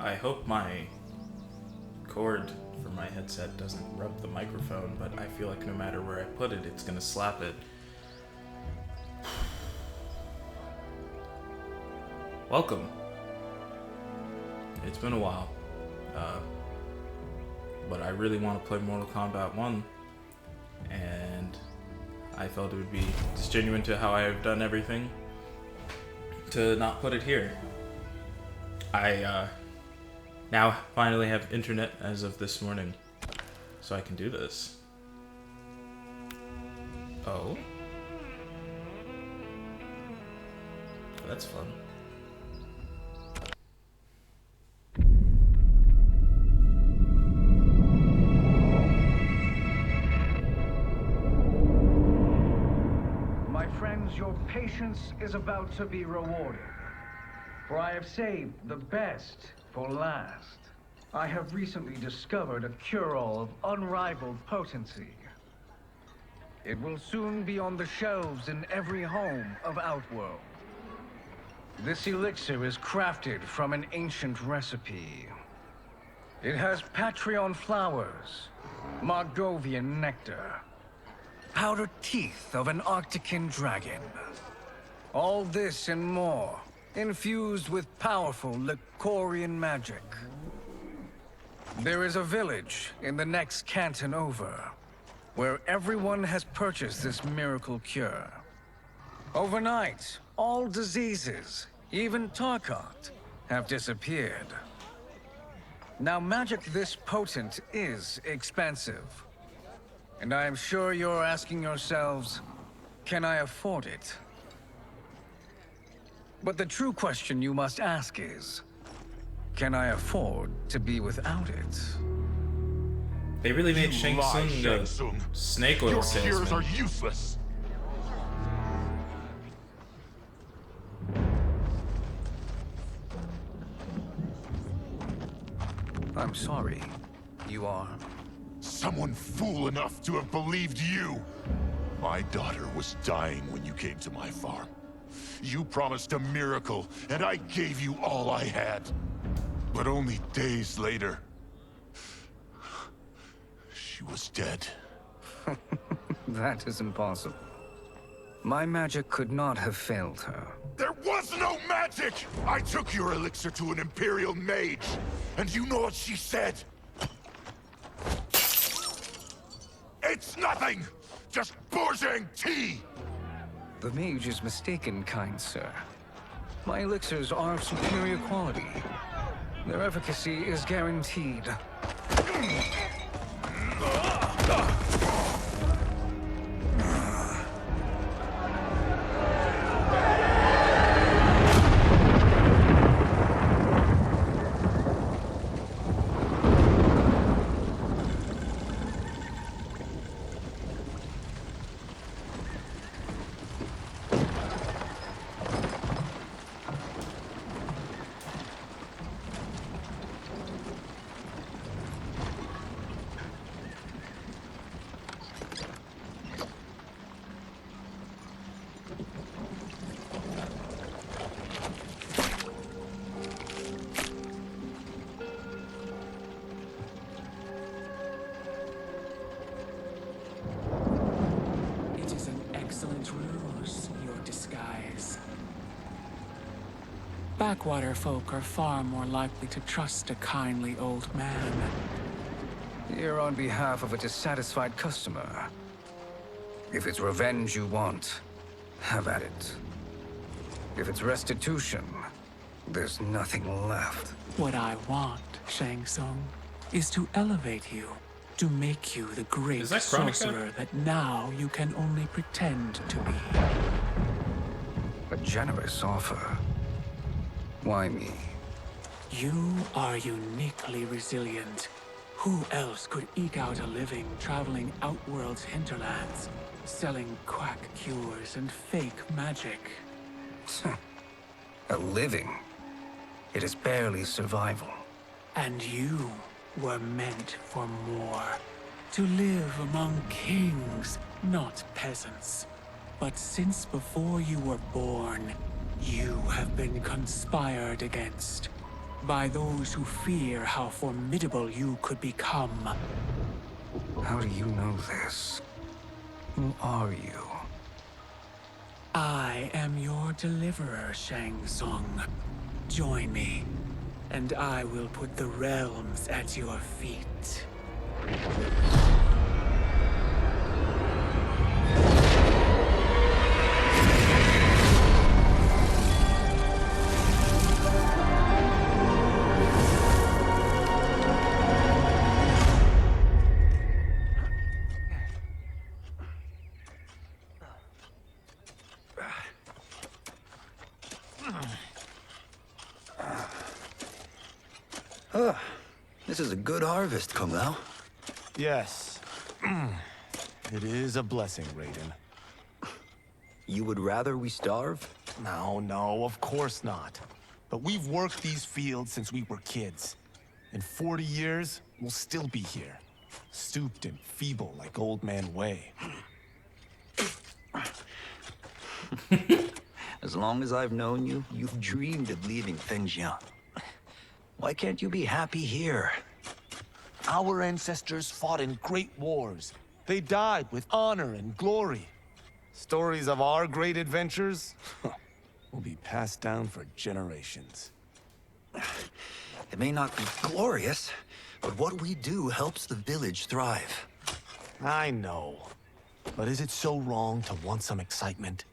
I hope my cord for my headset doesn't rub the microphone, but I feel like no matter where I put it, it's gonna slap it. Welcome. It's been a while, but I really want to play Mortal Kombat 1, and I felt it would be disgenuine to how I have done everything to not put it here. I now finally have internet as of this morning, so I can do this. Oh. That's fun. My friends, your patience is about to be rewarded. For I have saved the best for last. I have recently discovered a cure-all of unrivaled potency. It will soon be on the shelves in every home of Outworld. This elixir is crafted from an ancient recipe. It has Patreon flowers, Margovian nectar, powdered teeth of an Arctican dragon. All this and more, infused with powerful Licorian magic. There is a village in the next canton over, where everyone has purchased this miracle cure. Overnight, all diseases, even Tarkat, have disappeared. Now, magic this potent is expensive. And I am sure you're asking yourselves, can I afford it? But the true question you must ask is, can I afford to be without it? They really made Shang Tsung the snake oil salesman. Your cures are useless. I'm sorry. You are? Someone fool enough to have believed you. My daughter was dying when you came to my farm. You promised a miracle, and I gave you all I had. But only days later, she was dead. That is impossible. My magic could not have failed her. There was no magic! I took your elixir to an Imperial mage, and you know what she said? It's nothing! Just bourgeois tea! The mage is mistaken, kind sir. My elixirs are of superior quality. Their efficacy is guaranteed. Backwater folk are far more likely to trust a kindly old man. Here on behalf of a dissatisfied customer. If it's revenge you want, have at it. If it's restitution, there's nothing left. What I want, Shang Tsung, is to elevate you, to make you the great Is that Chronica? sorcerer that now you can only pretend to be. A generous offer. Why me? You are uniquely resilient. Who else could eke out a living traveling Outworld's hinterlands, selling quack cures and fake magic? A living? It is barely survival. And you were meant for more. To live among kings, not peasants. But since before you were born, you have been conspired against. by those who fear how formidable you could become. How do you know this? Who are you? I am your deliverer, Shang Tsung. Join me, and I will put the realms at your feet. This is a good harvest, Kung Lao. Yes. It is a blessing, Raiden. You would rather we starve? No, of course not. But we've worked these fields since we were kids. In 40 years, we'll still be here. Stooped and feeble like Old Man Wei. As long as I've known you, you've dreamed of leaving Fengjiang. Why can't you be happy here? Our ancestors fought in great wars. They died with honor and glory. Stories of our great adventures will be passed down for generations. It may not be glorious, but what we do helps the village thrive. I know. But is it so wrong to want some excitement?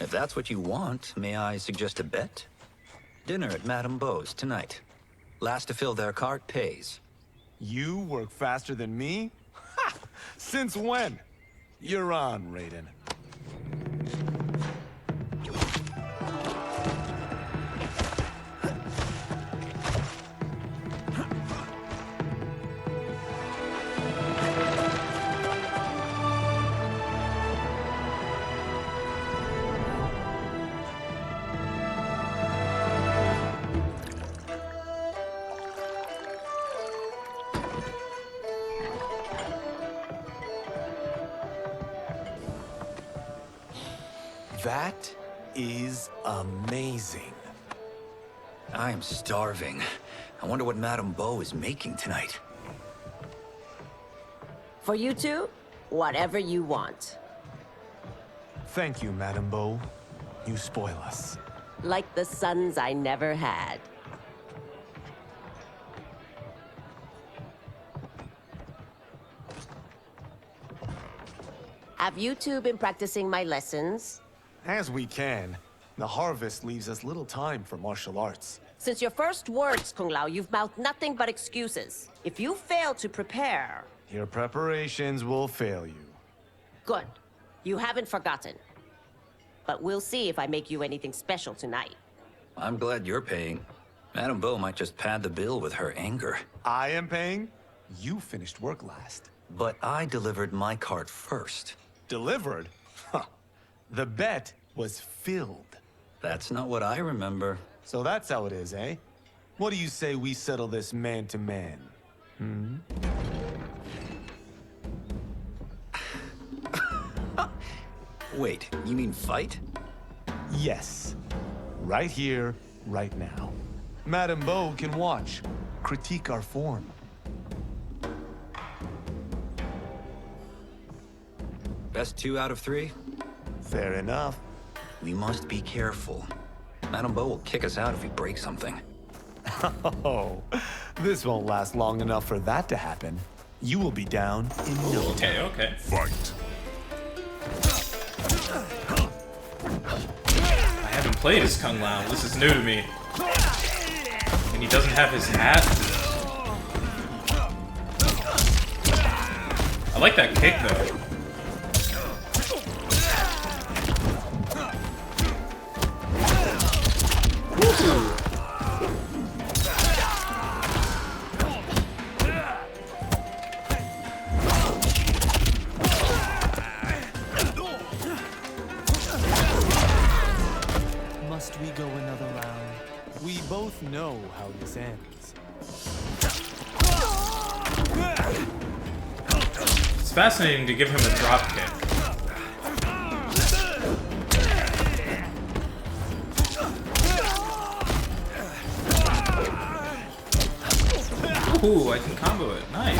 If that's what you want, may I suggest a bet? Dinner at Madame Beau's tonight. Last to fill their cart pays. You work faster than me? Ha! Since when? You're on, Raiden. That is amazing. I am starving. I wonder what Madame Beau is making tonight. For you two, whatever you want. Thank you, Madame Beau. You spoil us. Like the sons I never had. Have you two been practicing my lessons? As we can. The harvest leaves us little time for martial arts. Since your first words, Kung Lao, you've mouthed nothing but excuses. If you fail to prepare... Your preparations will fail you. Good. You haven't forgotten. But we'll see if I make you anything special tonight. I'm glad you're paying. Madame Beau might just pad the bill with her anger. I am paying? You finished work last. But I delivered my cart first. Delivered? Huh. The bet was filled. That's not what I remember. So that's how it is, eh? What do you say we settle this man to man? Wait, you mean fight? Yes. Right here, right now. Madame Beau can watch, critique our form. Best 2 out of 3? Fair enough. We must be careful. Madame Beau will kick us out if we break something. Oh, this won't last long enough for that to happen. You will be down in no time. Okay. Fight. I haven't played as Kung Lao. This is new to me. And he doesn't have his hat. I like that kick though. Must we go another round? We both know how this ends. It's fascinating to give him a drop kick. Ooh, I can combo it. Nice.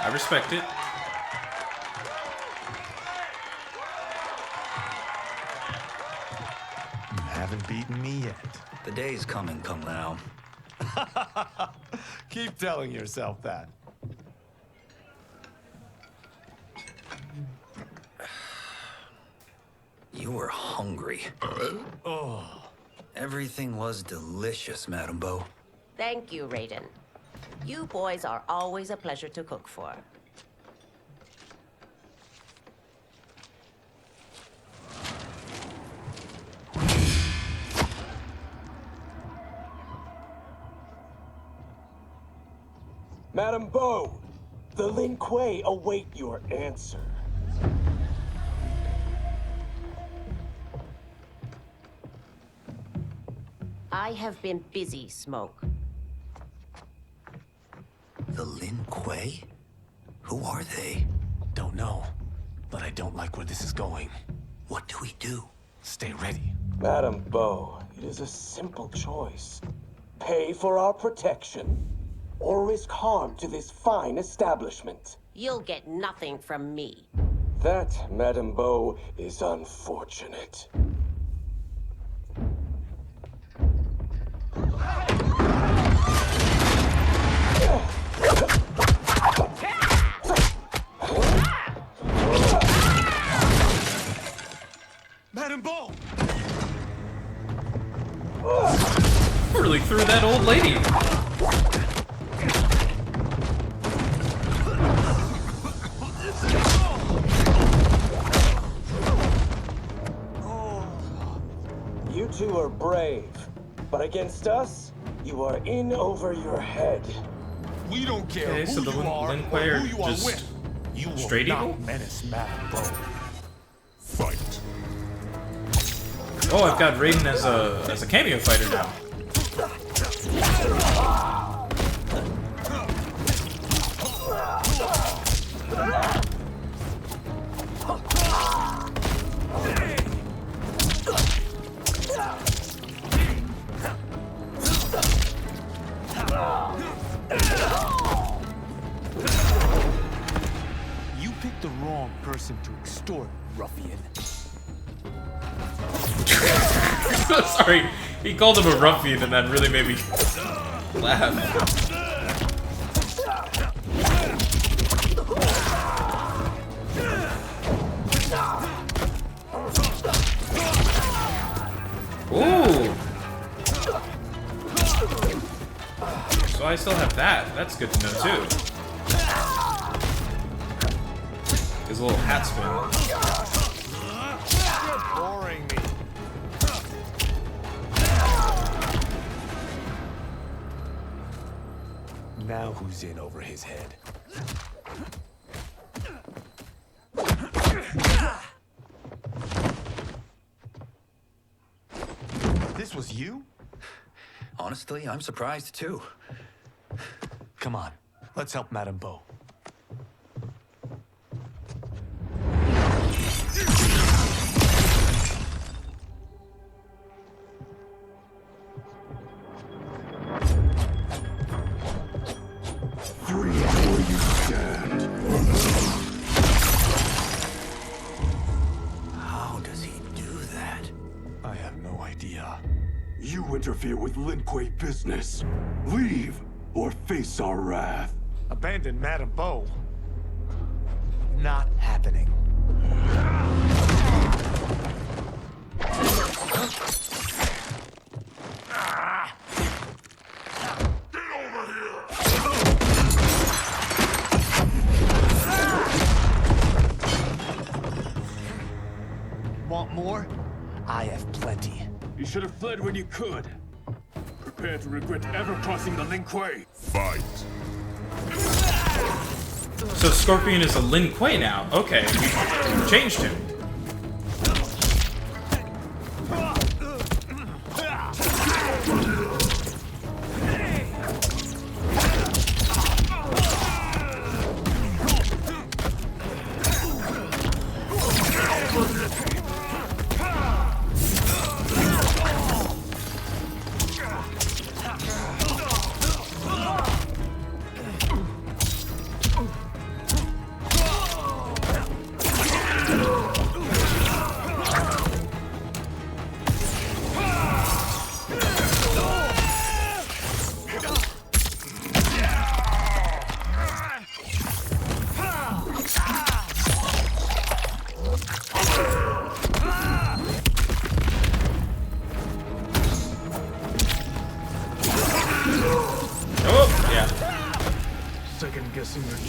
I respect it. You haven't beaten me yet. The day's coming, Kung Lao. Keep telling yourself that. You were hungry. Everything was delicious, Madame Bo. Thank you, Raiden. You boys are always a pleasure to cook for. Madame Bo, the Lin Kuei await your answer. I have been busy, Smoke. The Lin Kuei? Who are they? Don't know, but I don't like where this is going. What do we do? Stay ready. Madame Bo, it is a simple choice. Pay for our protection, or risk harm to this fine establishment. You'll get nothing from me. That, Madame Bo, is unfortunate. Madame Bo! Really threw that old lady. You two are brave, but against us, you are in over your head. We don't care Okay, so who the you are Lin or Kuei are who you are just with. You will straight not evil? menace Madame Bo. Fight. Oh, I've got Raiden as a cameo fighter now. You picked the wrong person to extort, ruffian. Sorry, he called him a ruffian and that really made me laugh. Ooh! So I still have that. That's good to know too. His little hat spin. You're boring me. Now who's in over his head? This was you? Honestly, I'm surprised too. Come on, let's help Madame Bo. Free where you stand. How does he do that? I have no idea. You interfere with Lin Kuei business. Leave or face our wrath. Abandon Madame Bo. Not happening. Want more? I have plenty. You should have fled when you could. Prepare to regret ever crossing the Lin Kuei. Fight. So Scorpion is a Lin Kuei now. Okay, we changed him.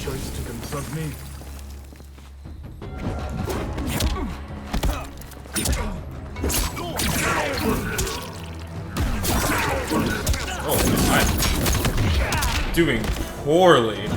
choice to confront me? Oh, I'm doing poorly.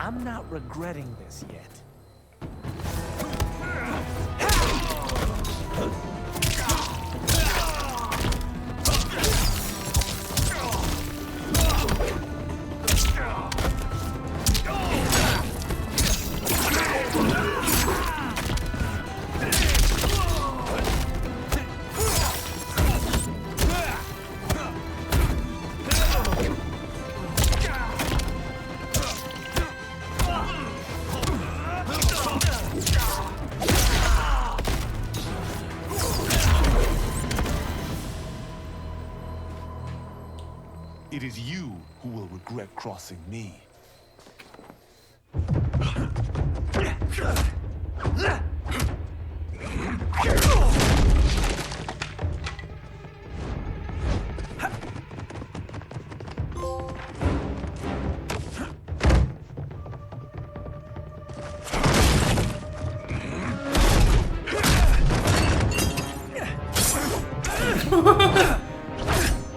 I'm not regretting this yet. It is you who will regret crossing me.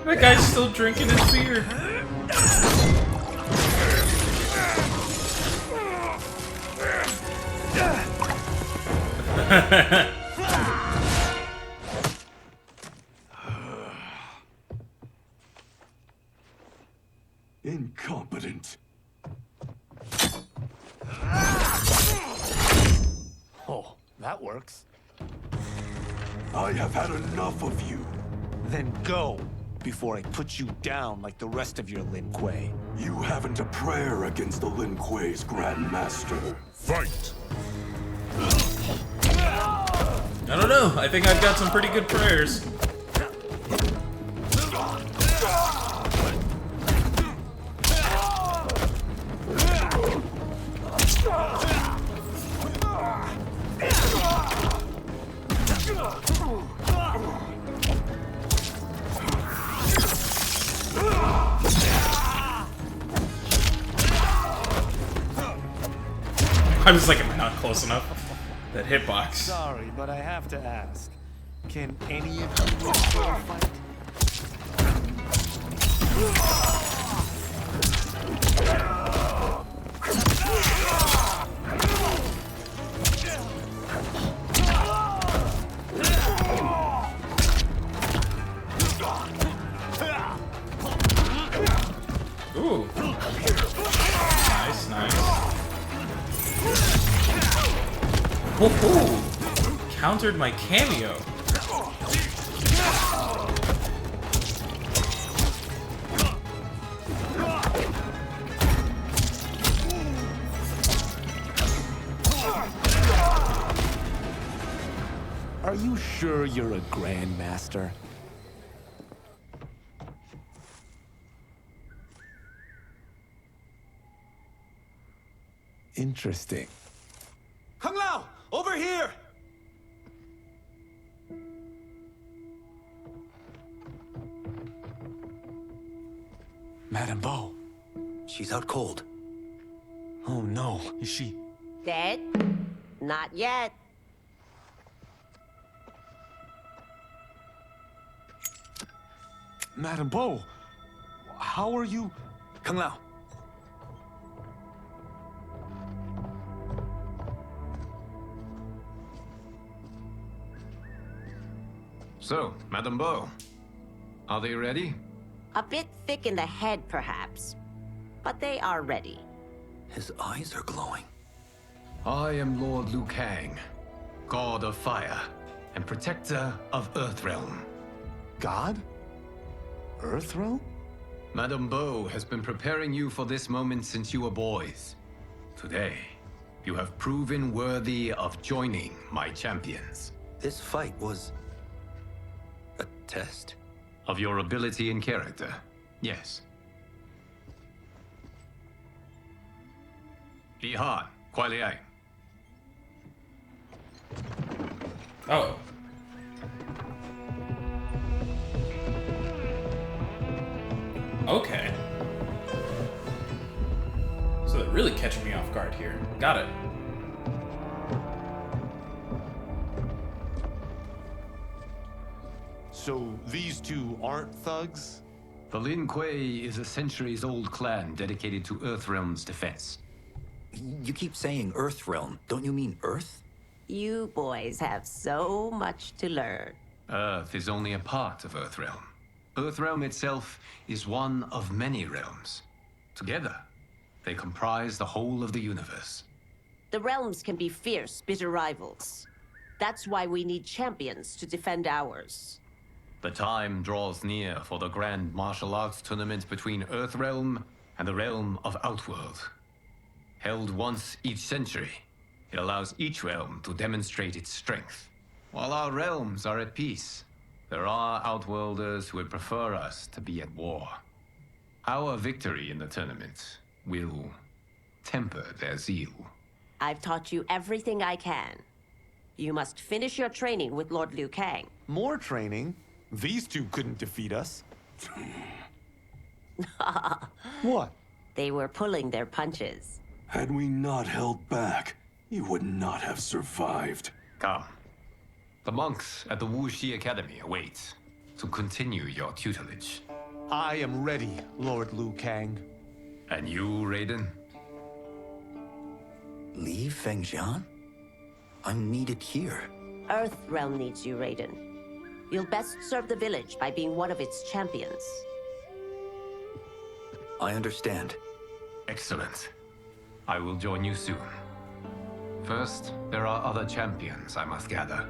That guy's still drinking his beer. Incompetent. Oh, that works. I have had enough of you. Then go, before I put you down like the rest of your Lin Kuei. You haven't a prayer against the Lin Kuei's Grand Master. Fight! I don't know. I think I've got some pretty good prayers. I was like, am I not close enough? That hitbox. Sorry, but I have to ask. Can any of you still fight? Ooh. Nice, nice. Woohoo! Countered my cameo. Are you sure you're a Grandmaster? Interesting. Kung Lao! Over here! Madame Bo. She's out cold. Oh no, is she... Dead? Not yet. Madame Bo, how are you... Kung Lao. So, Madame Bo, are they ready? A bit thick in the head, perhaps. But they are ready. His eyes are glowing. I am Lord Liu Kang, God of Fire and Protector of Earthrealm. God? Earthrealm? Madame Beau has been preparing you for this moment since you were boys. Today, you have proven worthy of joining my champions. This fight was a test? Of your ability and character, yes. Ihan, Kuai Liang. Oh. Okay. So they're really catching me off guard here. Got it. So these two aren't thugs? The Lin Kuei is a centuries-old clan dedicated to Earthrealm's defense. You keep saying Earthrealm. Don't you mean Earth? You boys have so much to learn. Earth is only a part of Earthrealm. Earthrealm itself is one of many realms. Together, they comprise the whole of the universe. The realms can be fierce, bitter rivals. That's why we need champions to defend ours. The time draws near for the grand martial arts tournament between Earthrealm and the realm of Outworld. Held once each century, it allows each realm to demonstrate its strength. While our realms are at peace, there are Outworlders who would prefer us to be at war. Our victory in the tournament will temper their zeal. I've taught you everything I can. You must finish your training with Lord Liu Kang. More training? These two couldn't defeat us. What? They were pulling their punches. Had we not held back, you would not have survived. Come. The monks at the Wuxi Academy await to continue your tutelage. I am ready, Lord Liu Kang. And you, Raiden? Li Fengjian? I'm needed here. Earthrealm needs you, Raiden. You'll best serve the village by being one of its champions. I understand. Excellent. I will join you soon. First, there are other champions I must gather.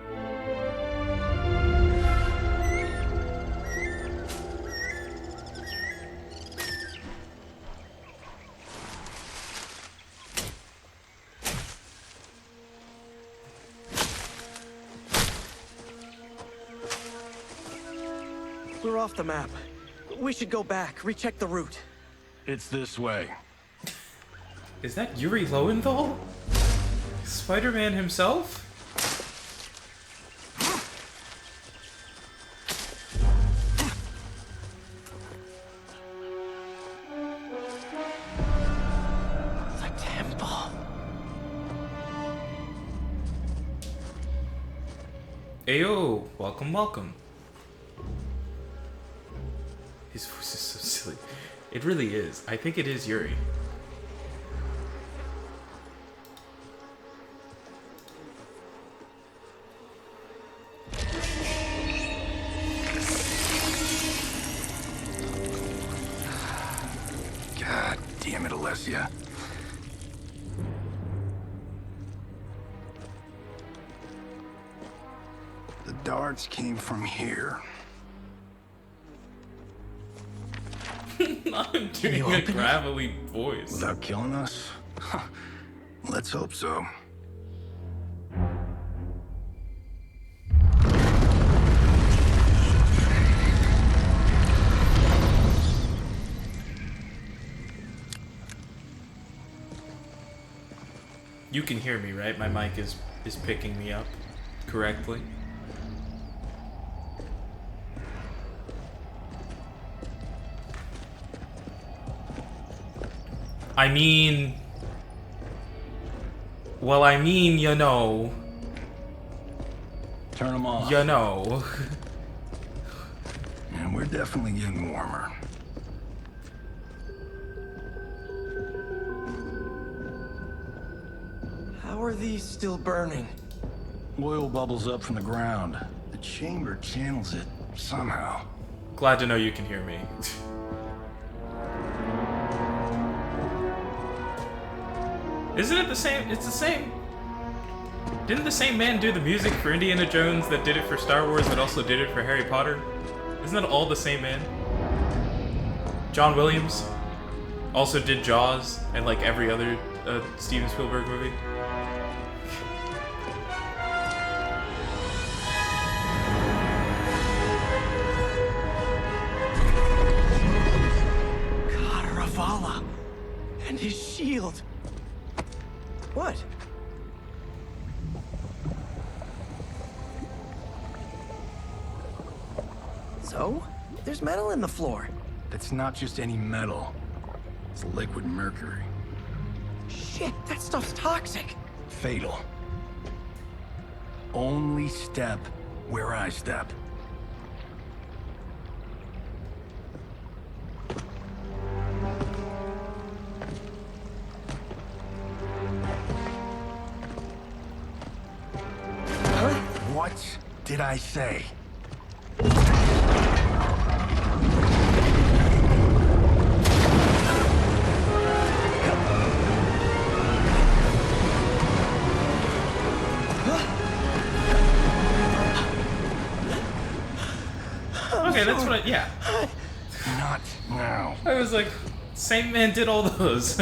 We're off the map. We should go back, recheck the route. It's this way. Is that Yuri Lowenthal? Spider-Man himself? The temple. Ayo, welcome, welcome. His voice is so silly. It really is. I think it is Yuri. God damn it, Alessia. The darts came from here. I'm doing a gravelly voice. Without killing us? Let's hope so. You can hear me, right? My mic is picking me up correctly. I mean... Well, I mean, you know... Turn them off. You know... And we're definitely getting warmer. How are these still burning? Oil bubbles up from the ground. The chamber channels it somehow. Glad to know you can hear me. Isn't it the same? It's the same. Didn't the same man do the music for Indiana Jones that did it for Star Wars that also did it for Harry Potter? Isn't that all the same man? John Williams also did Jaws and like every other Steven Spielberg movie. Ravala and his shield. What? So? There's metal in the floor. That's not just any metal. It's liquid mercury. Shit, that stuff's toxic. Fatal. Only step where I step. Huh? What did I say? Okay, that's what yeah. Not now. I was like, same man did all those.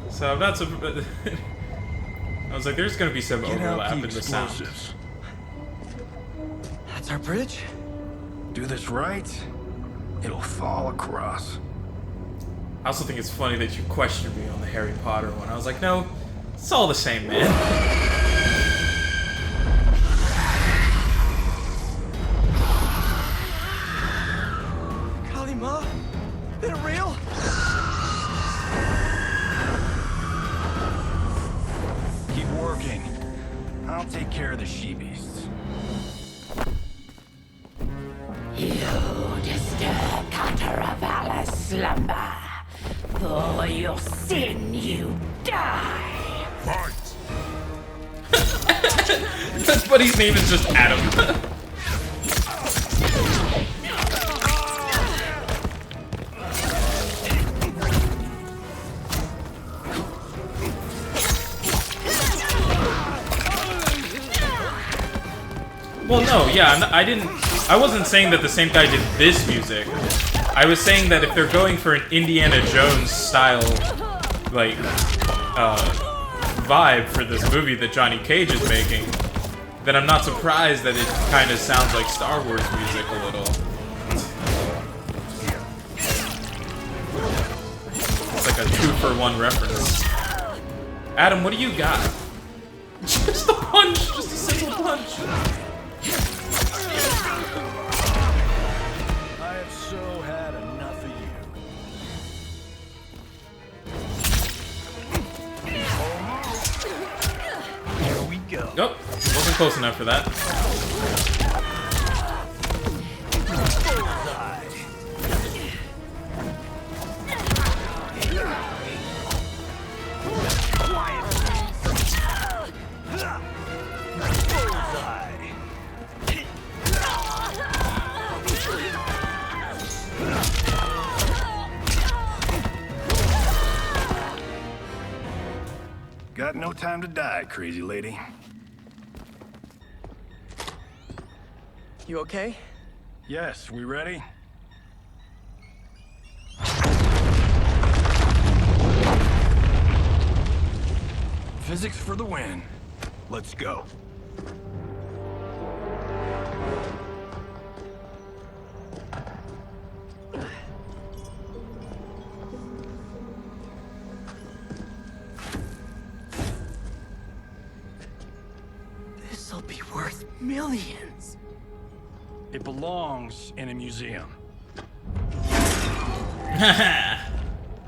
So I'm not so... I was like, there's gonna be some overlap in the sound. That's our bridge? Do this right, it'll fall across. I also think it's funny that you questioned me on the Harry Potter one. I was like, no, it's all the same, man. Is it real? Keep working. I'll take care of the she-beasts. You disturb Cataravalla's slumber. For your sin, you die. That's Buddy's name is just Adam. Well, no, yeah, I wasn't saying that the same guy did this music. I was saying that if they're going for an Indiana Jones style, like, vibe for this movie that Johnny Cage is making, then I'm not surprised that it kind of sounds like Star Wars music a little. It's like a 2-for-1 reference. Adam, what do you got? Just a punch, just a simple punch. I have so had enough of you. Here we go. Nope, wasn't close enough for that. Got no time to die, crazy lady. You okay? Yes, we ready? Physics for the win. Let's go. This'll be worth millions. It belongs in a museum.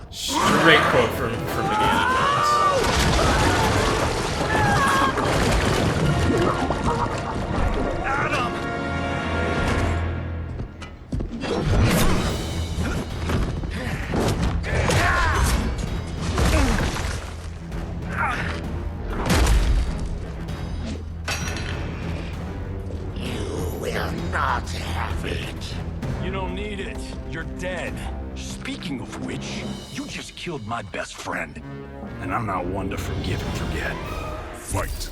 Straight quote from Indiana Jones. Not have it. You don't need it. You're dead. Speaking of which, you just killed my best friend. And I'm not one to forgive and forget. Fight.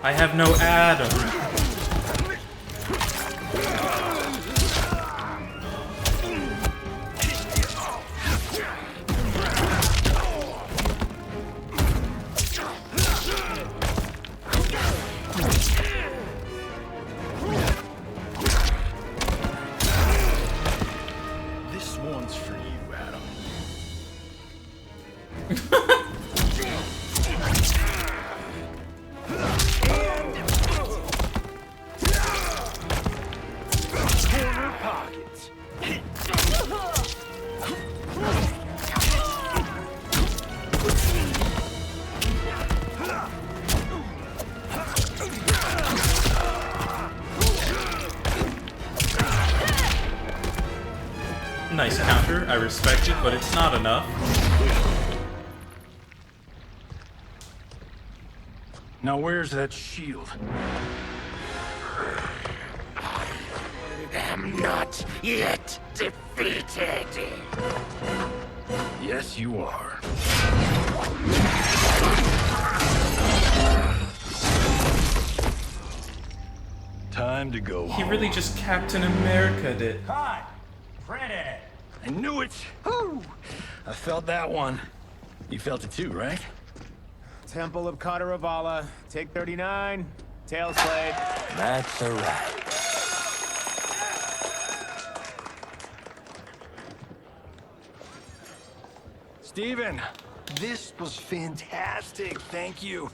I have no Adam. This one's for you, Adam. Corner pockets. Nice counter, I respect it, but it's not enough. Now where's that shield? I'm not yet defeated. Yes, you are. Time to go He home. really just Captain America'd it. Cut! Freddy! I knew it! Woo! I felt that one. You felt it too, right? Temple of Kataravala, take 39, tail slate. That's a wrap. Steven, this was fantastic. Thank you.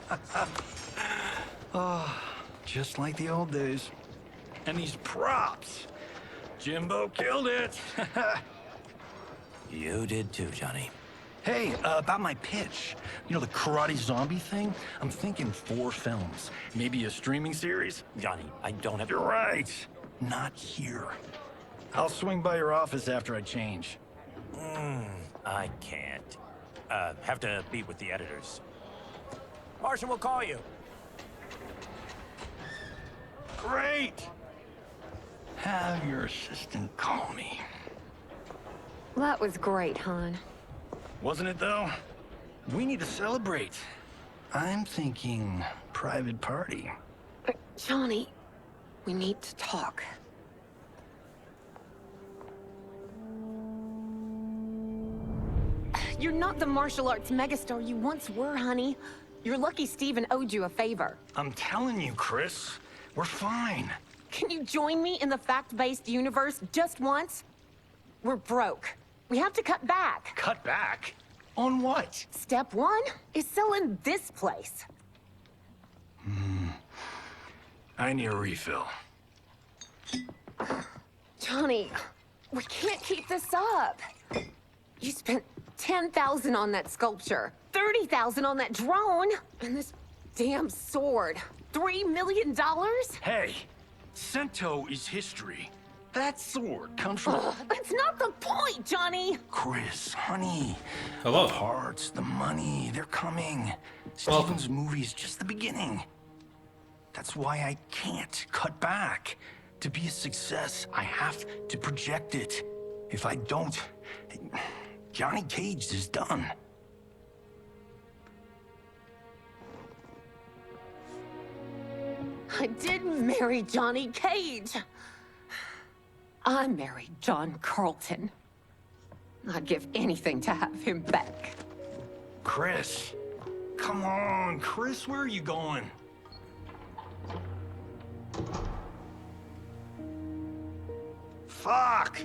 Oh, just like the old days. And these props. Jimbo killed it. You did too, Johnny. Hey, about my pitch. You know, the karate zombie thing? I'm thinking 4 films. Maybe a streaming series? Johnny, I don't have... You're right. Not here. I'll swing by your office after I change. I can't. Have to meet with the editors. Marshall will call you. Great! Have your assistant call me. That was great, hon. Wasn't it, though? We need to celebrate. I'm thinking private party. Johnny, we need to talk. You're not the martial arts megastar you once were, honey. You're lucky Steven owed you a favor. I'm telling you, Chris, we're fine. Can you join me in the fact-based universe just once? We're broke. We have to cut back. Cut back? On what? Step 1 is selling this place. I need a refill. Johnny, we can't keep this up. You spent $10,000 on that sculpture, $30,000 on that drone, and this damn sword. $3 million? Hey, Sento is history. That sword comes from... That's not the point, Johnny! Chris, honey. Hello. The parts, the money, they're coming. Welcome. Steven's movie is just the beginning. That's why I can't cut back. To be a success, I have to project it. If I don't, Johnny Cage is done. I didn't marry Johnny Cage. I married John Carlton. I'd give anything to have him back. Chris. Come on, Chris, where are you going? Fuck!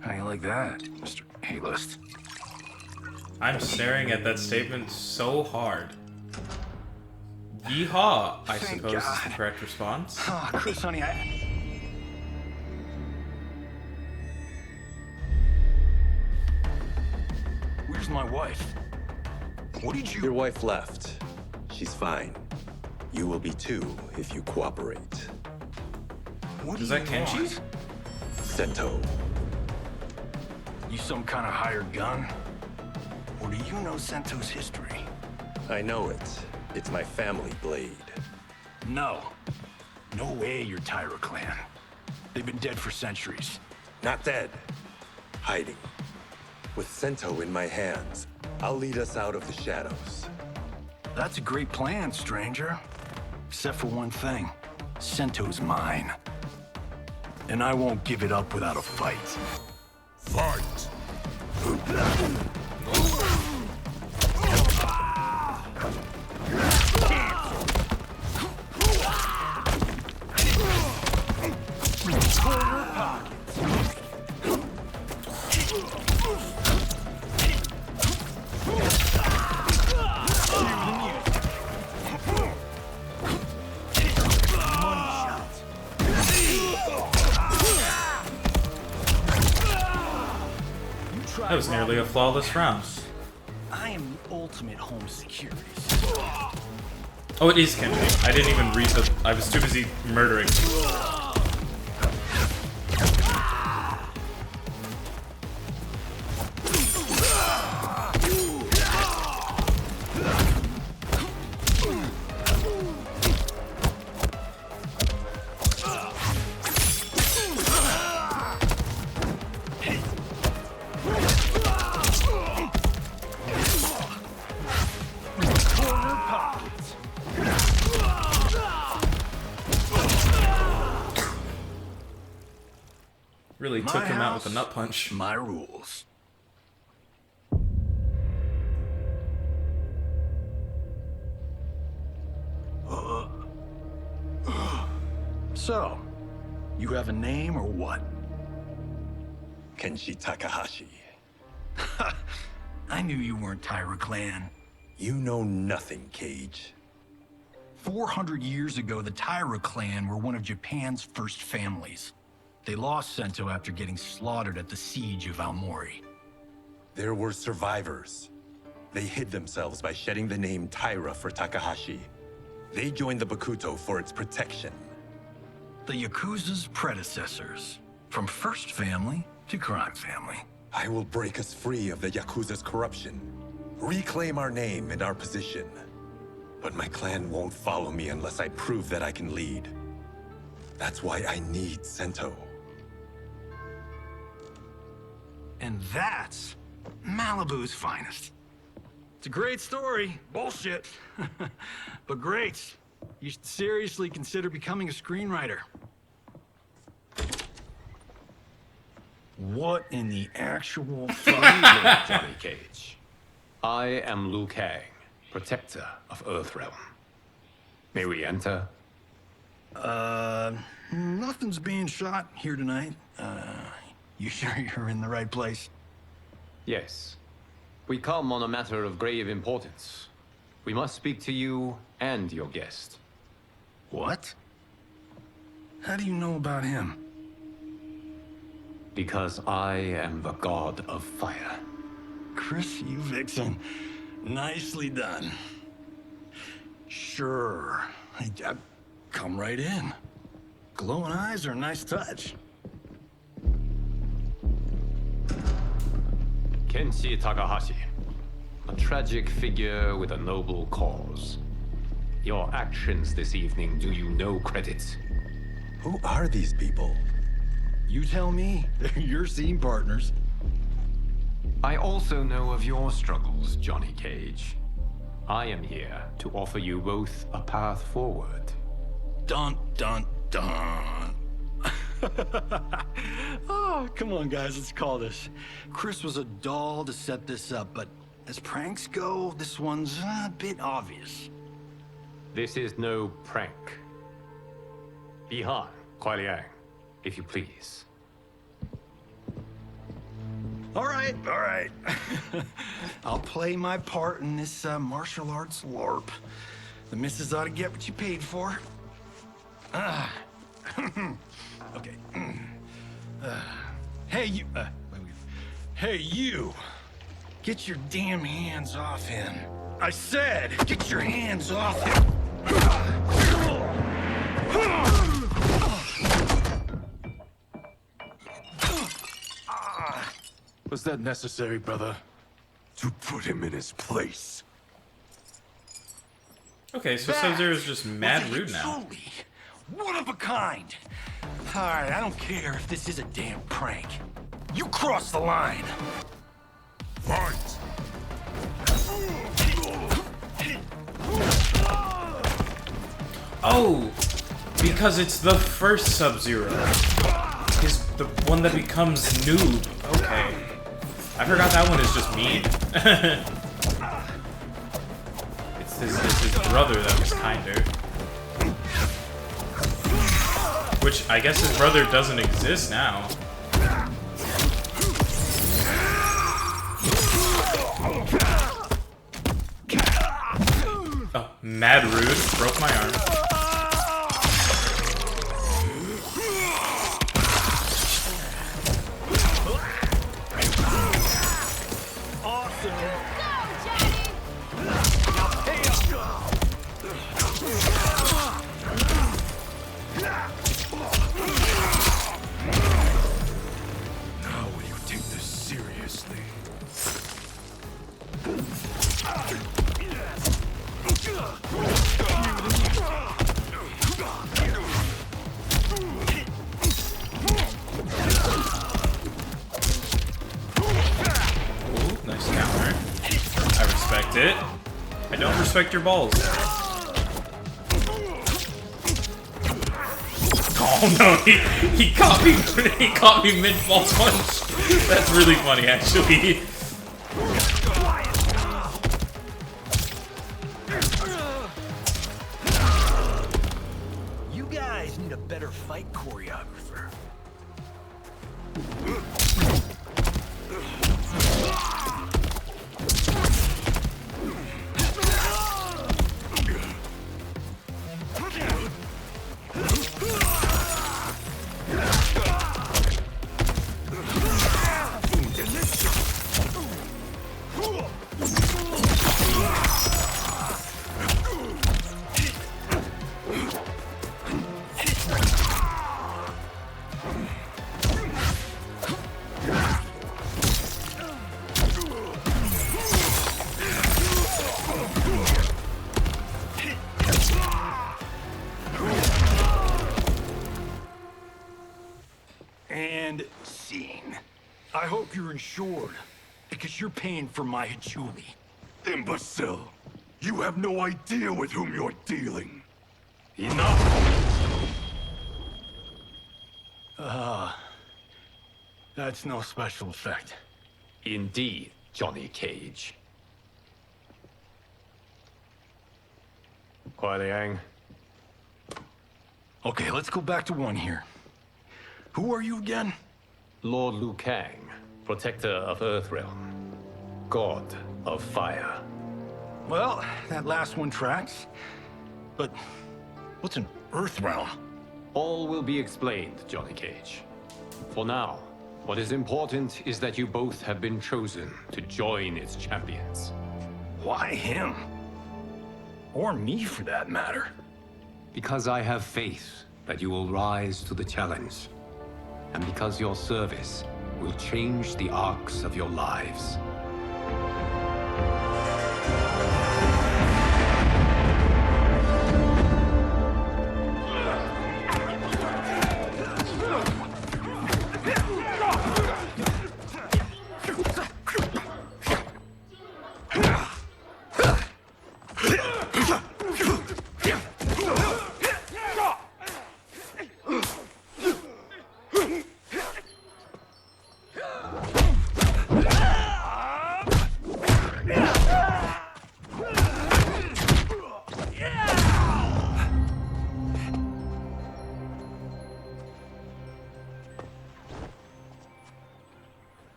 How you like that, Mr. A-list? I'm staring at that statement so hard. Yeehaw, I Thank suppose is God. the correct response. Oh, Chris, honey, Where's my wife? What did you... Your wife left. She's fine. You will be too if you cooperate. What Is do that you Kenshi? want? Sento. You some kind of hired gun? Or do you know Sento's history? I know it. It's my family blade. No. No way you're Tyra clan. They've been dead for centuries. Not dead. Hiding. With Sento in my hands, I'll lead us out of the shadows. That's a great plan, stranger. Except for one thing. Sento's mine. And I won't give it up without a fight. Fight! That was nearly a flawless round. I am the ultimate home security. Oh, it is Kennedy. I didn't even read the... I was too busy murdering. Really took him out with a nut punch. My rules. So, you have a name or what? Kenshi Takahashi. I knew you weren't Taira clan. You know nothing, Cage. 400 years ago, the Taira clan were one of Japan's first families. They lost Sento after getting slaughtered at the siege of Aomori. There were survivors. They hid themselves by shedding the name Taira for Takahashi. They joined the Bakuto for its protection. The Yakuza's predecessors. From first family to crime family. I will break us free of the Yakuza's corruption. Reclaim our name and our position. But my clan won't follow me unless I prove that I can lead. That's why I need Sento. And that's Malibu's finest. It's a great story. Bullshit. But great. You should seriously consider becoming a screenwriter. What in the actual Johnny Cage. I am Liu Kang, protector of Earthrealm. May we enter? Nothing's being shot here tonight. You sure you're in the right place? Yes. We come on a matter of grave importance. We must speak to you and your guest. What? How do you know about him? Because I am the god of fire. Chris, you vixen. Nicely done. Sure. Come right in. Glowing eyes are a nice touch. Kenshi Takahashi. A tragic figure with a noble cause. Your actions this evening do you no credit. Who are these people? You tell me. They're your scene partners. I also know of your struggles, Johnny Cage. I am here to offer you both a path forward. Dun, dun, dun. Oh, come on, guys, let's call this. Chris was a doll to set this up, but as pranks go, this one's a bit obvious. This is no prank. Bihan, Kuai Liang, if you please. All right. I'll play my part in this martial arts LARP. The missus ought to get what you paid for. Okay. Hey, you. Hey, you. Get your damn hands off him. I said, get your hands off him. Was that necessary, brother? To put him in his place. Okay, so Sub-Zero is just mad rude now. Truly, one of a kind. All right, I don't care if this is a damn prank. You crossed the line. Fight! Oh! Because it's the first Sub-Zero. Is the one that becomes noob. Okay. I forgot that one is just mean. It's his brother that was kinder. Which, I guess his brother doesn't exist now. Oh, mad rude. Broke my arm. It. I don't respect your balls. Oh no, he caught me. He caught me mid-fall punch. That's really funny, actually. You guys need a better fight choreographer. And scene. I hope you're insured, because you're paying for my Hachuli. Imbecile! You have no idea with whom you're dealing. Enough! That's no special effect. Indeed, Johnny Cage. Kuai Liang. Okay, let's go back to one here. Who are you again? Lord Liu Kang, protector of Earthrealm, god of fire. Well, that last one tracks. But what's an Earthrealm? All will be explained, Johnny Cage. For now, what is important is that you both have been chosen to join its champions. Why him? Or me, for that matter. Because I have faith that you will rise to the challenge. And because your service will change the arcs of your lives.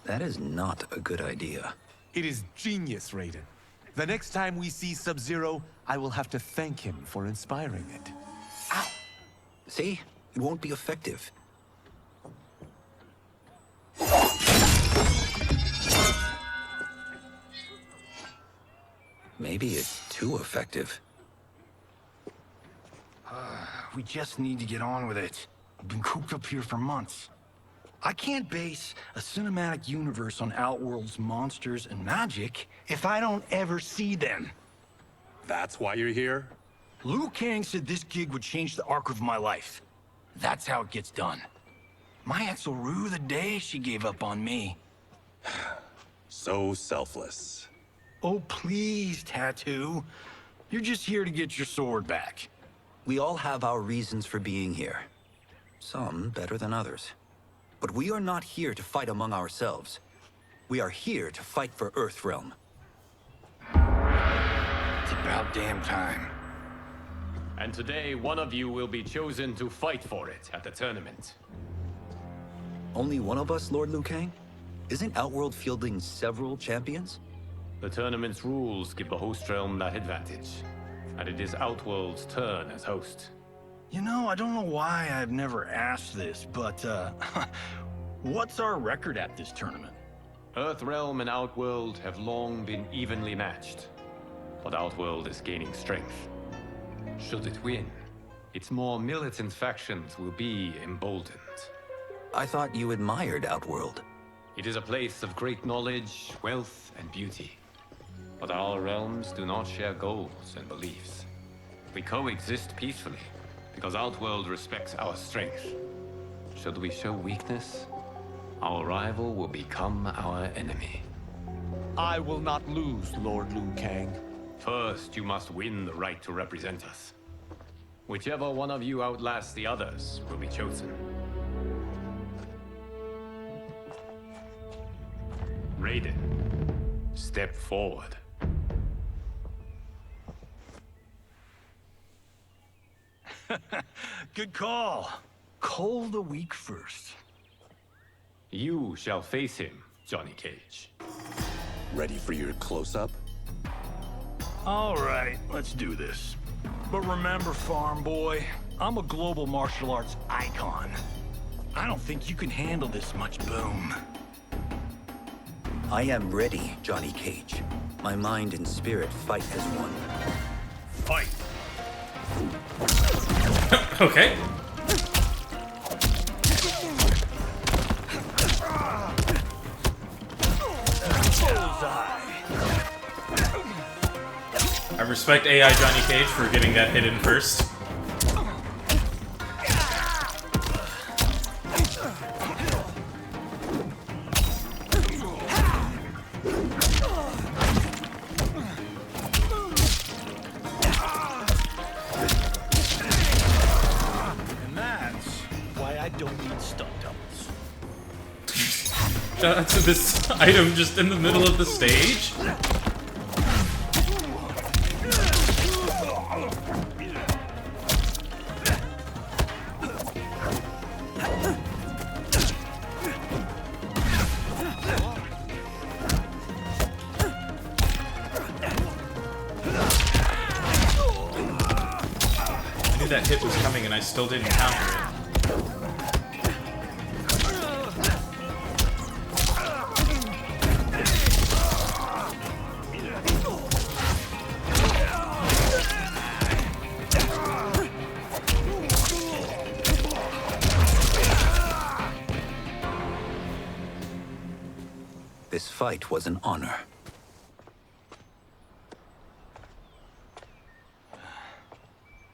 That is not a good idea. It is genius, Raiden. The next time we see Sub-Zero, I will have to thank him for inspiring it. Ow! See? It won't be effective. Maybe it's too effective. We just need to get on with it. I've been cooped up here for months. I can't base a cinematic universe on Outworld's monsters and magic if I don't ever see them. That's why you're here? Liu Kang said this gig would change the arc of my life. That's how it gets done. My ex will rue the day she gave up on me. So selfless. Oh, please, Tattoo. You're just here to get your sword back. We all have our reasons for being here. Some better than others. But we are not here to fight among ourselves. We are here to fight for Earthrealm. It's about damn time. And today, one of you will be chosen to fight for it at the tournament. Only one of us, Lord Liu Kang? Isn't Outworld fielding several champions? The tournament's rules give the host realm that advantage. And it is Outworld's turn as host. You know, I don't know why I've never asked this, but, what's our record at this tournament? Earthrealm and Outworld have long been evenly matched. But Outworld is gaining strength. Should it win, its more militant factions will be emboldened. I thought you admired Outworld. It is a place of great knowledge, wealth, and beauty. But our realms do not share goals and beliefs. We coexist peacefully, because Outworld respects our strength. Should we show weakness, our rival will become our enemy. I will not lose, Lord Liu Kang. First, you must win the right to represent us. Whichever one of you outlasts the others will be chosen. Raiden, step forward. Good call. Cole the weak first. You shall face him, Johnny Cage. Ready for your close-up? All right, let's do this. But remember, farm boy, I'm a global martial arts icon. I don't think you can handle this much boom. I am ready, Johnny Cage. My mind and spirit fight as one. Fight! Okay. I respect AI Johnny Cage for getting that hit in first. And that's why I don't need stunt doubles. Shout out to this item just in the middle of the stage. I knew that hit was coming and I still didn't counter it. This fight was an honor.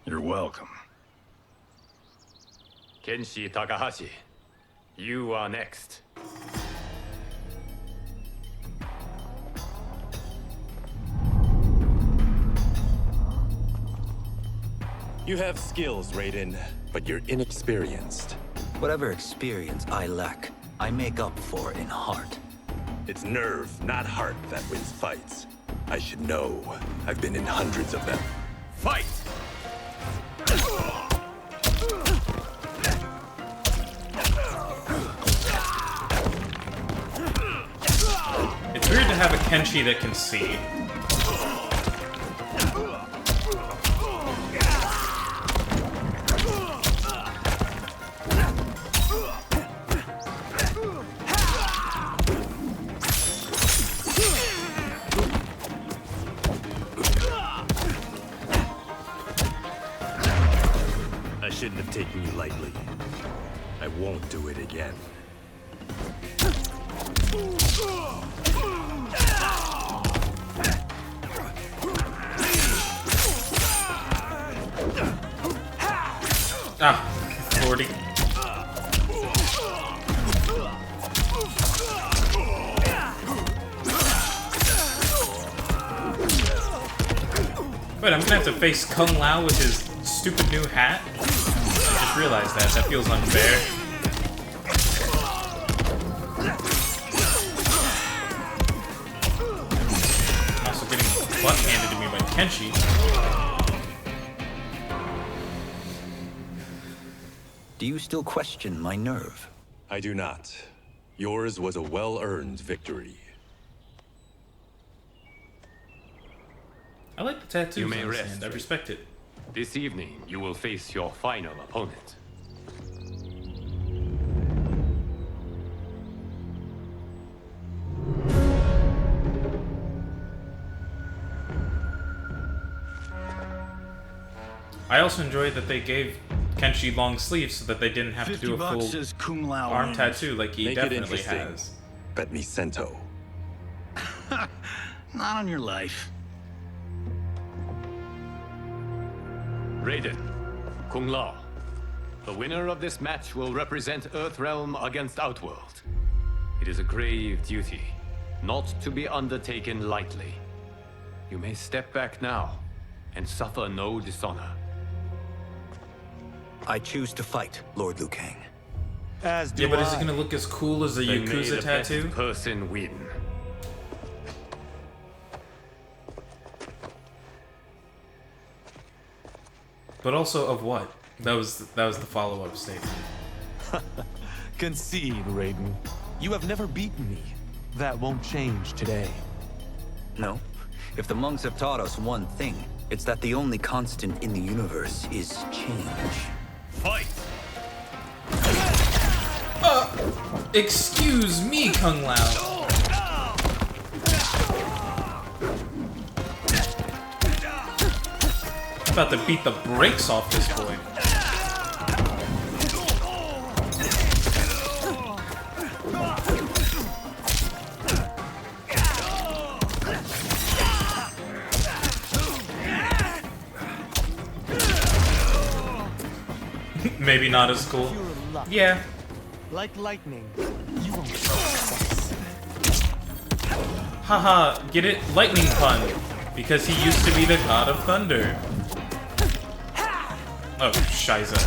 You're welcome. Kenshi Takahashi, you are next. You have skills, Raiden, but you're inexperienced. Whatever experience I lack, I make up for in heart. It's nerve, not heart, that wins fights. I should know. I've been in hundreds of them. Fight! It's weird to have a Kenshi that can see. I shouldn't have taken you lightly. I won't do it again. Ah, 40. Wait, I'm gonna have to face Kung Lao with his stupid new hat? I just realized that. That feels unfair. I'm also getting butt handed to me by Kenshi. Do you still question my nerve? I do not. Yours was a well-earned victory. I like the tattoos You may on his rest. hand. I respect it. This evening, you will face your final opponent. I also enjoyed that they gave Kenshi long sleeves so that they didn't have to do a full says Kung Lao arm wins. tattoo like he Make it definitely interesting. has. Bet me Sento. Not on your life. Raiden, Kung Lao. The winner of this match will represent Earthrealm against Outworld. It is a grave duty, not to be undertaken lightly. You may step back now and suffer no dishonor. I choose to fight, Lord Liu Kang. As do Yeah, but is I. it gonna look as cool as a Then may Yakuza the tattoo? best person win. But also of what? That was the follow-up statement. Concede, Raiden. You have never beaten me. That won't change today. No. If the monks have taught us one thing, it's that the only constant in the universe is change. Fight! Excuse me, Kung Lao. I'm about to beat the brakes off this boy. Maybe not as cool. Yeah. Like lightning, you won't. Haha, get it? Lightning pun. Because he used to be the god of thunder. Oh, Shiza.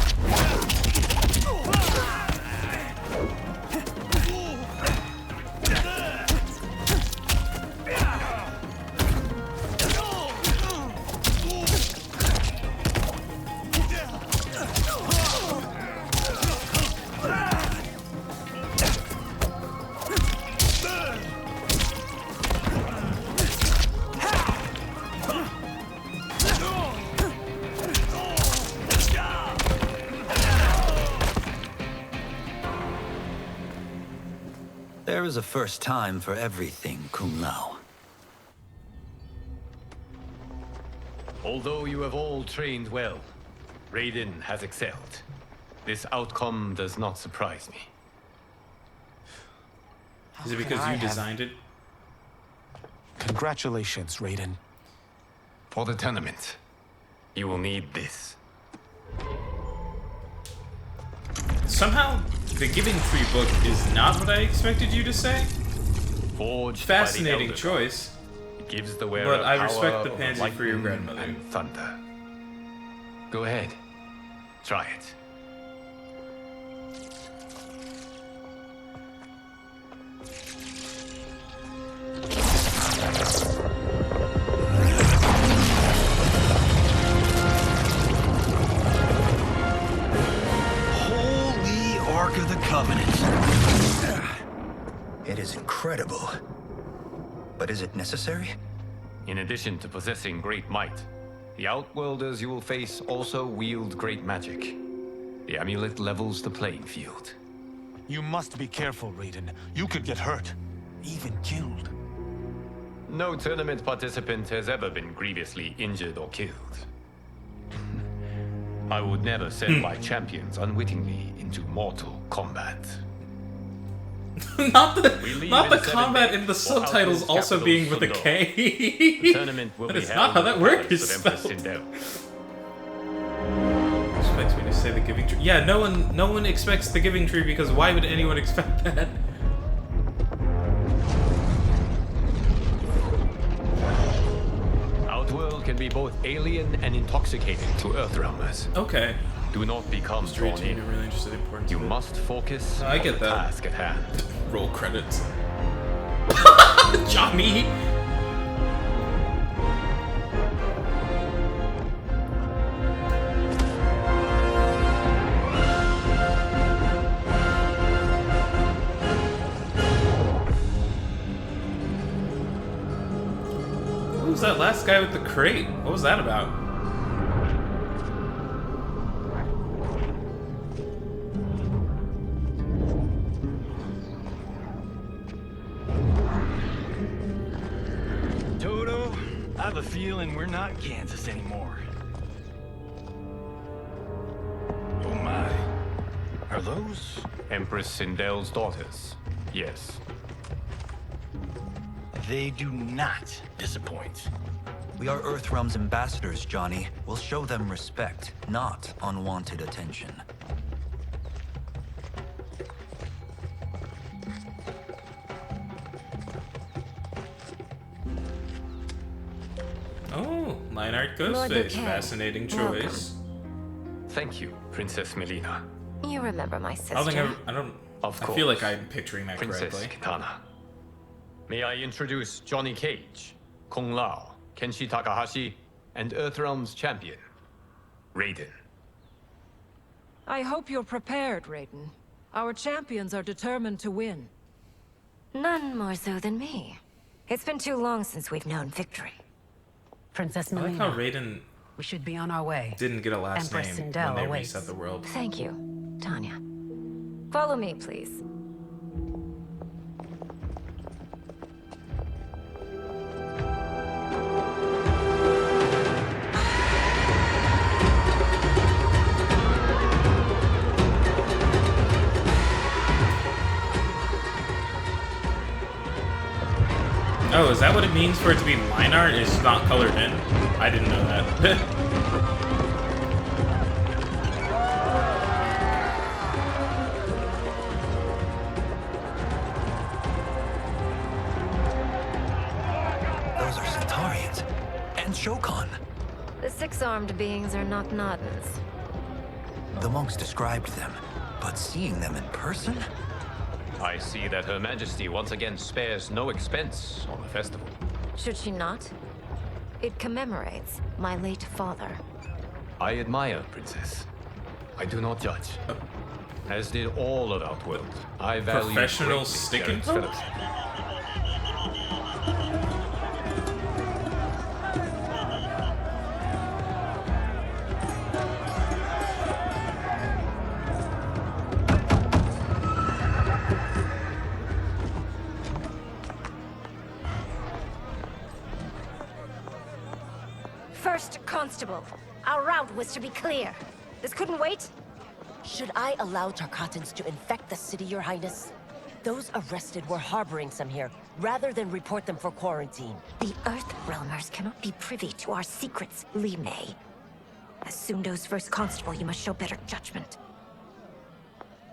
There is a first time for everything, Kung Lao. Although you have all trained well, Raiden has excelled. This outcome does not surprise me. Is it because you designed it? Congratulations, Raiden. For the tournament, you will need this. Somehow, the Giving Tree book is not what I expected you to say. Forged Fascinating by the choice. Elder, gives the wearer But I power respect the over pansy for your lightning grandmother. and thunder. Go ahead, try it. Holy Ark of the Covenant. It is incredible. But is it necessary? In addition to possessing great might, the Outworlders you will face also wield great magic. The amulet levels the playing field. You must be careful, Raiden. You could get hurt. Even killed. No tournament participant has ever been grievously injured or killed. I would never send my champions unwittingly into mortal combat. not the leave not in the 7 combat days in the for subtitles Outworld's also capital, being with a Sundor. K. The tournament will That be is held not how in that the word palace is of Empress spelled. Sindel. Expects me to say the Giving Tree. Yeah, no one expects the Giving Tree because why would anyone expect that? Outworld can be both alien and intoxicating to Earthrealmers. Okay. Do not become drawn in. Really interested in importance. You must focus I on get the that. task at hand. Roll credits. Johnny. Who was that last guy with the crate? What was that about? Toto, I have a feeling we're not in Kansas anymore. Oh my. Are those? Empress Sindel's daughters. Yes. They do not disappoint. We are Earthrealm's ambassadors, Johnny. We'll show them respect, not unwanted attention. Oh, line art Ghostface. Fascinating choice. Thank you, Princess Melina. You remember my I sister? don't think I don't. Of I course. feel like I'm picturing that Princess correctly. Kitana. May I introduce Johnny Cage, Kung Lao, Kenshi Takahashi, and Earthrealm's champion, Raiden. I hope you're prepared, Raiden. Our champions are determined to win. None more so than me. It's been too long since we've known victory. Princess I like Melina. how Raiden We should be on our way. didn't get a last Empress name Sindel when they awaits. reset the world. Thank you, Tanya. Follow me, please. Oh, is that what it means for it to be line art? It's not colored in. I didn't know that. Those are Centaurians. And Shokan. The six-armed beings are not Nodens. The monks described them, but seeing them in person? I see that Her Majesty once again spares no expense on the festival. Should she not? It commemorates my late father. I admire, Princess. I do not judge. As did all of Outworld. I value Professional greatly stick and Jared's poke? fellowship. First Constable, our route was to be clear. This couldn't wait? Should I allow Tarkatans to infect the city, Your Highness? Those arrested were harboring some here, rather than report them for quarantine. The Earthrealmers cannot be privy to our secrets, Li Mei. As Sundo's first constable, you must show better judgment.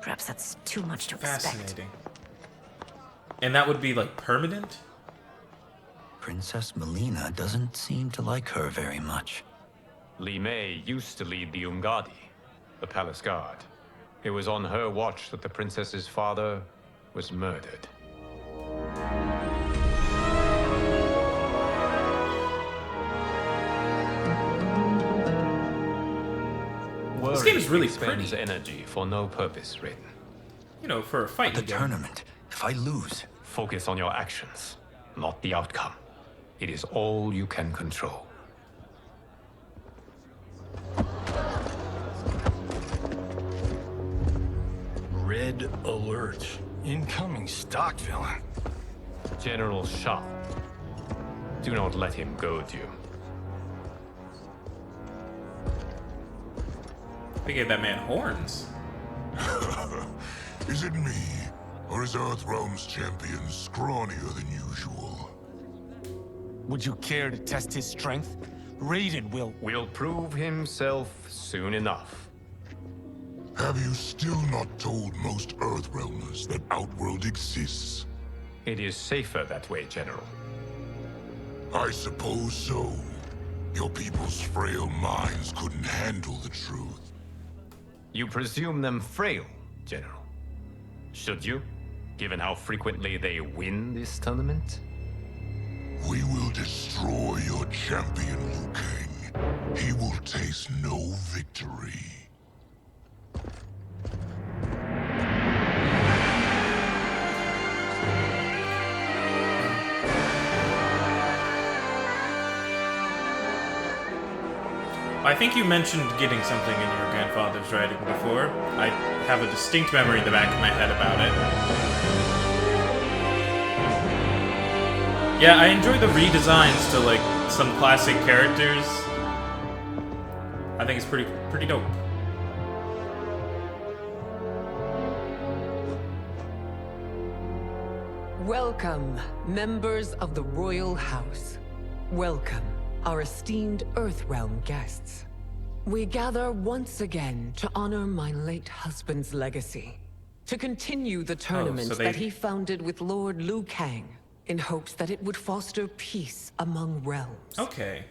Perhaps that's too much to expect. Fascinating. And that would be like permanent? Princess Melina doesn't seem to like her very much. Li Mei used to lead the Umgadi, the palace guard. It was on her watch that the princess's father was murdered. This game is really expends pretty. energy for no purpose, Raiden. You know, for a fight. The tournament. If I lose, focus on your actions, not the outcome. It is all you can control. Red alert. Incoming stock villain. General Shah. Do not let him goad you. They gave that man horns. Is it me? Or is Earthrealm's champion scrawnier than usual? Would you care to test his strength? Raiden will prove himself soon enough. Have you still not told most Earthrealmers that Outworld exists? It is safer that way, General. I suppose so. Your people's frail minds couldn't handle the truth. You presume them frail, General. Should you, given how frequently they win this tournament? We will destroy your champion, Liu Kang. He will taste no victory. I think you mentioned getting something in your grandfather's writing before. I have a distinct memory in the back of my head about it. Yeah, I enjoy the redesigns to, like, some classic characters. I think it's pretty dope. Welcome, members of the Royal House. Welcome, our esteemed Earthrealm guests. We gather once again to honor my late husband's legacy, to continue the tournament that he founded with Lord Liu Kang, in hopes that it would foster peace among realms. Okay.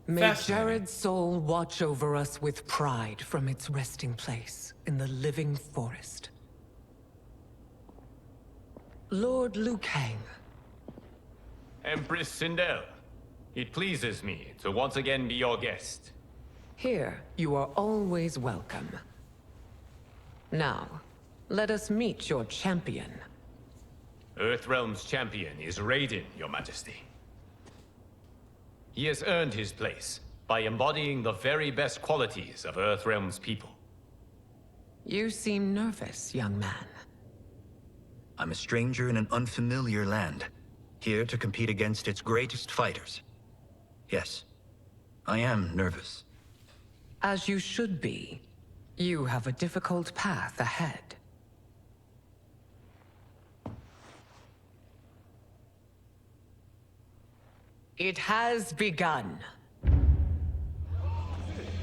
May Jared's soul watch over us with pride from its resting place in the living forest. Lord Liu Kang. Empress Sindel, it pleases me to once again be your guest. Here, you are always welcome. Now, let us meet your champion. Earthrealm's champion is Raiden, Your Majesty. He has earned his place by embodying the very best qualities of Earthrealm's people. You seem nervous, young man. I'm a stranger in an unfamiliar land, here to compete against its greatest fighters. Yes, I am nervous. As you should be. You have a difficult path ahead. It has begun.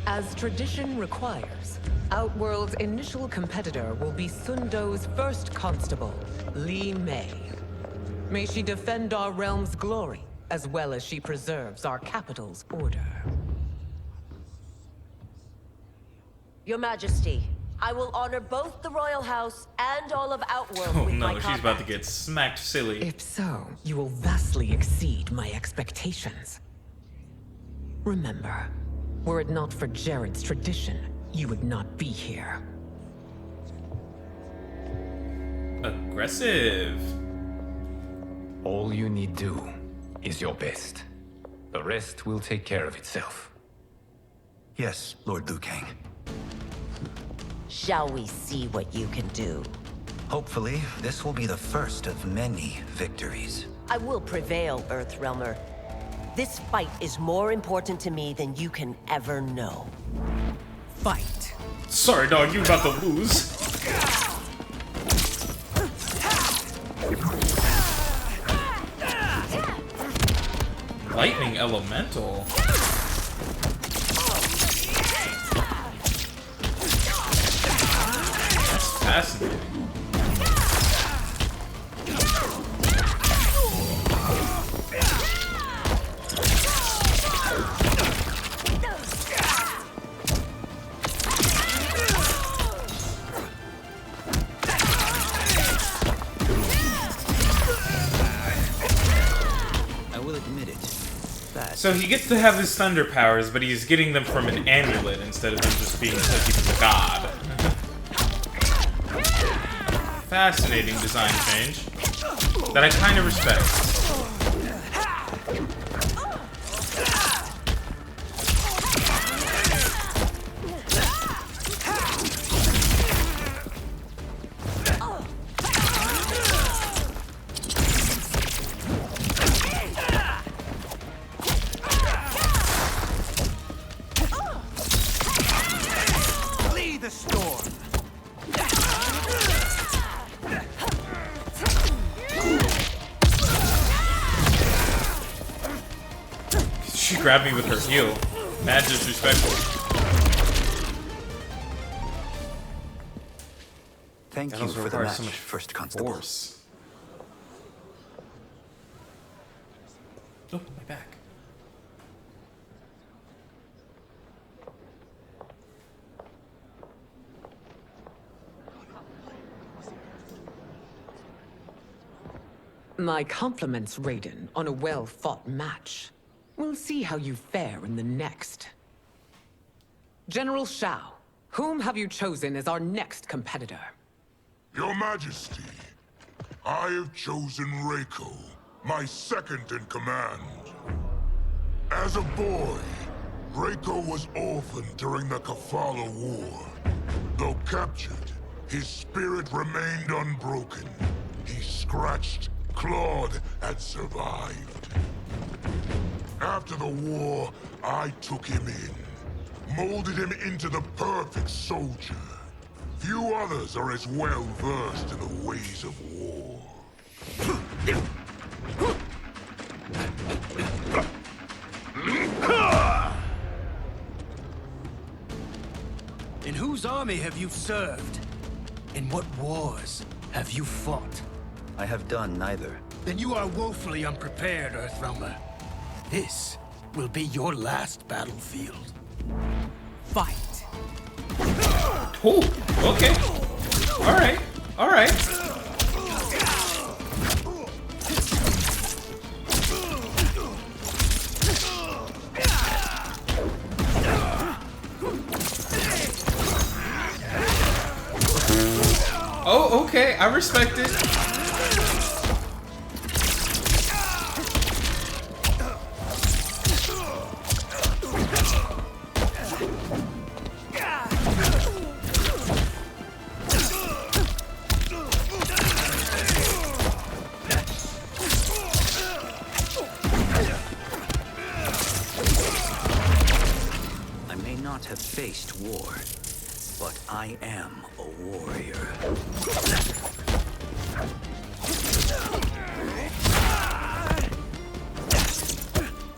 As tradition requires, Outworld's initial competitor will be Sundo's first constable, Li Mei. May she defend our realm's glory, as well as she preserves our capital's order. Your Majesty, I will honor both the Royal House and all of Outworld Oh with my no, she's combat. about to get smacked silly. If so, you will vastly exceed my expectations. Remember, were it not for Jared's tradition, you would not be here. Aggressive. All you need do is your best. The rest will take care of itself. Yes, Lord Liu Kang. Shall we see what you can do? Hopefully, this will be the first of many victories. I will prevail, Earthrealmer. This fight is more important to me than you can ever know. Fight. Sorry, dog, you about to lose. Lightning elemental. That's fascinating. I will admit it. So he gets to have his thunder powers, but he's getting them from an amulet instead of them just being because he was a god. Fascinating design change that I kind of respect. Flee the storm. She grabbed me with her heel. Mad disrespectful. Thank That you also for the requires match, so much First Constable. force. Oh, my back. My compliments, Raiden, on a well-fought match. We'll see how you fare in the next. General Shao, whom have you chosen as our next competitor? Your Majesty, I have chosen Reiko, my second in command. As a boy, Reiko was orphaned during the Kafala War. Though captured, his spirit remained unbroken. He scratched, clawed, and survived. After the war, I took him in, molded him into the perfect soldier. Few others are as well versed in the ways of war. In whose army have you served? In what wars have you fought? I have done neither. Then you are woefully unprepared, Earthrealmer. This will be your last battlefield. Fight! Oh, okay. Alright, alright. Oh, okay, I respect it. I may not have faced war, but I am a warrior.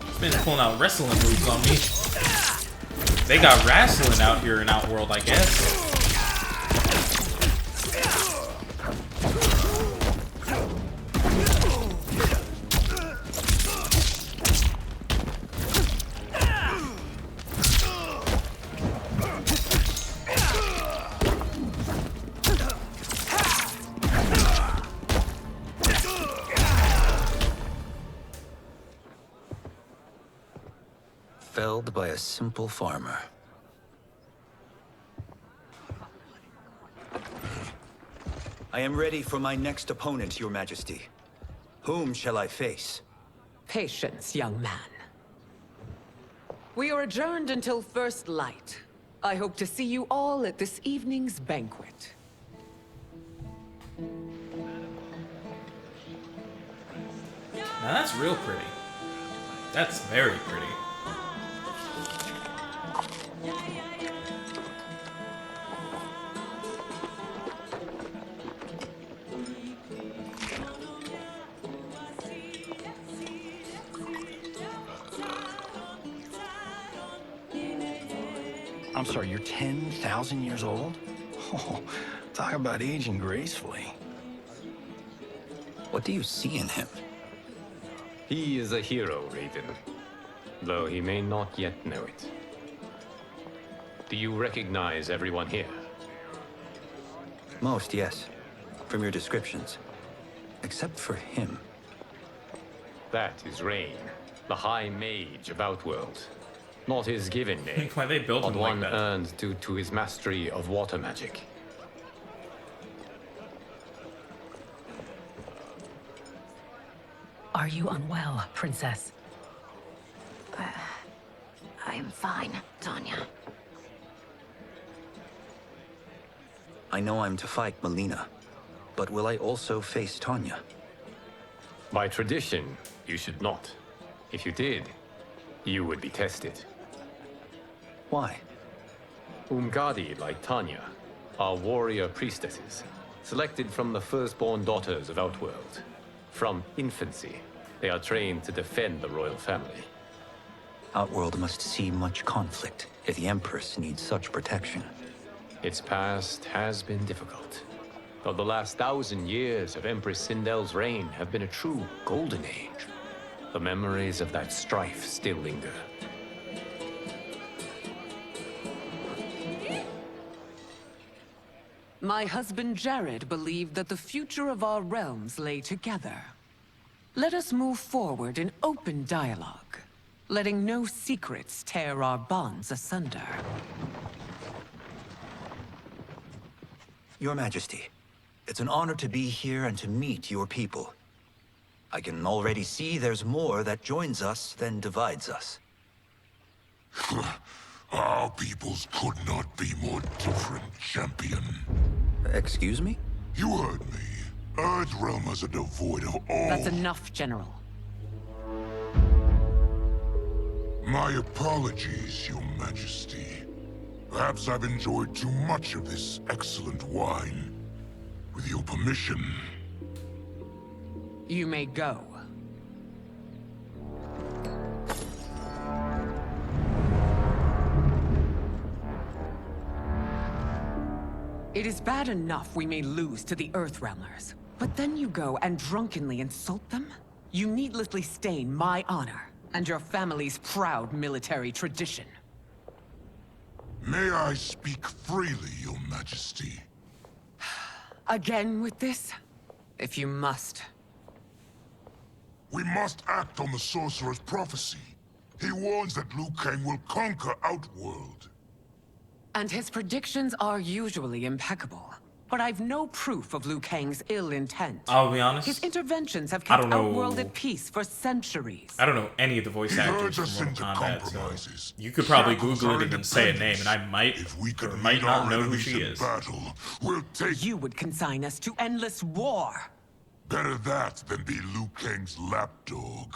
This man's pulling out wrestling moves on me. They got wrestling out here in Outworld, I guess. Felled by a simple farmer. I am ready for my next opponent, Your Majesty. Whom shall I face? Patience, young man. We are adjourned until first light. I hope to see you all at this evening's banquet. Now that's real pretty. That's very pretty. I'm sorry, you're 10,000 years old? Oh, talk about aging gracefully. What do you see in him? He is a hero, Raiden, though he may not yet know it. Do you recognize everyone here? Most, yes. From your descriptions. Except for him. That is Rain, the High Mage of Outworld. Not his given name, Why they built but him like one that? earned due to his mastery of water magic. Are you unwell, Princess? I'm fine, Tanya. I know I'm to fight Melina, but will I also face Tanya? By tradition, you should not. If you did, you would be tested. Why? Umgadi, like Tanya, are warrior priestesses, selected from the firstborn daughters of Outworld. From infancy, they are trained to defend the royal family. Outworld must see much conflict if the Empress needs such protection. Its past has been difficult, though the last 1,000 years of Empress Sindel's reign have been a true golden age. The memories of that strife still linger. My husband Jared believed that the future of our realms lay together. Let us move forward in open dialogue, letting no secrets tear our bonds asunder. Your Majesty, it's an honor to be here and to meet your people. I can already see there's more that joins us than divides us. Our peoples could not be more different, champion. Excuse me? You heard me. Earthrealmers are devoid of all... That's enough, General. My apologies, Your Majesty. Perhaps I've enjoyed too much of this excellent wine. With your permission... You may go. It is bad enough we may lose to the Earthrealmers, but then you go and drunkenly insult them? You needlessly stain my honor and your family's proud military tradition. May I speak freely, Your Majesty? Again with this? If you must. We must act on the Sorcerer's prophecy. He warns that Liu Kang will conquer Outworld. And his predictions are usually impeccable. But I've no proof of Liu Kang's ill intent. I'll be honest. His interventions have I kept don't know. Outworld at peace for centuries. I don't know any of the voice actors from Mortal Kombat, so you could probably Google it and say a name, and I might or might not know who she is. You would consign us to endless war. Better that than be Liu Kang's lapdog.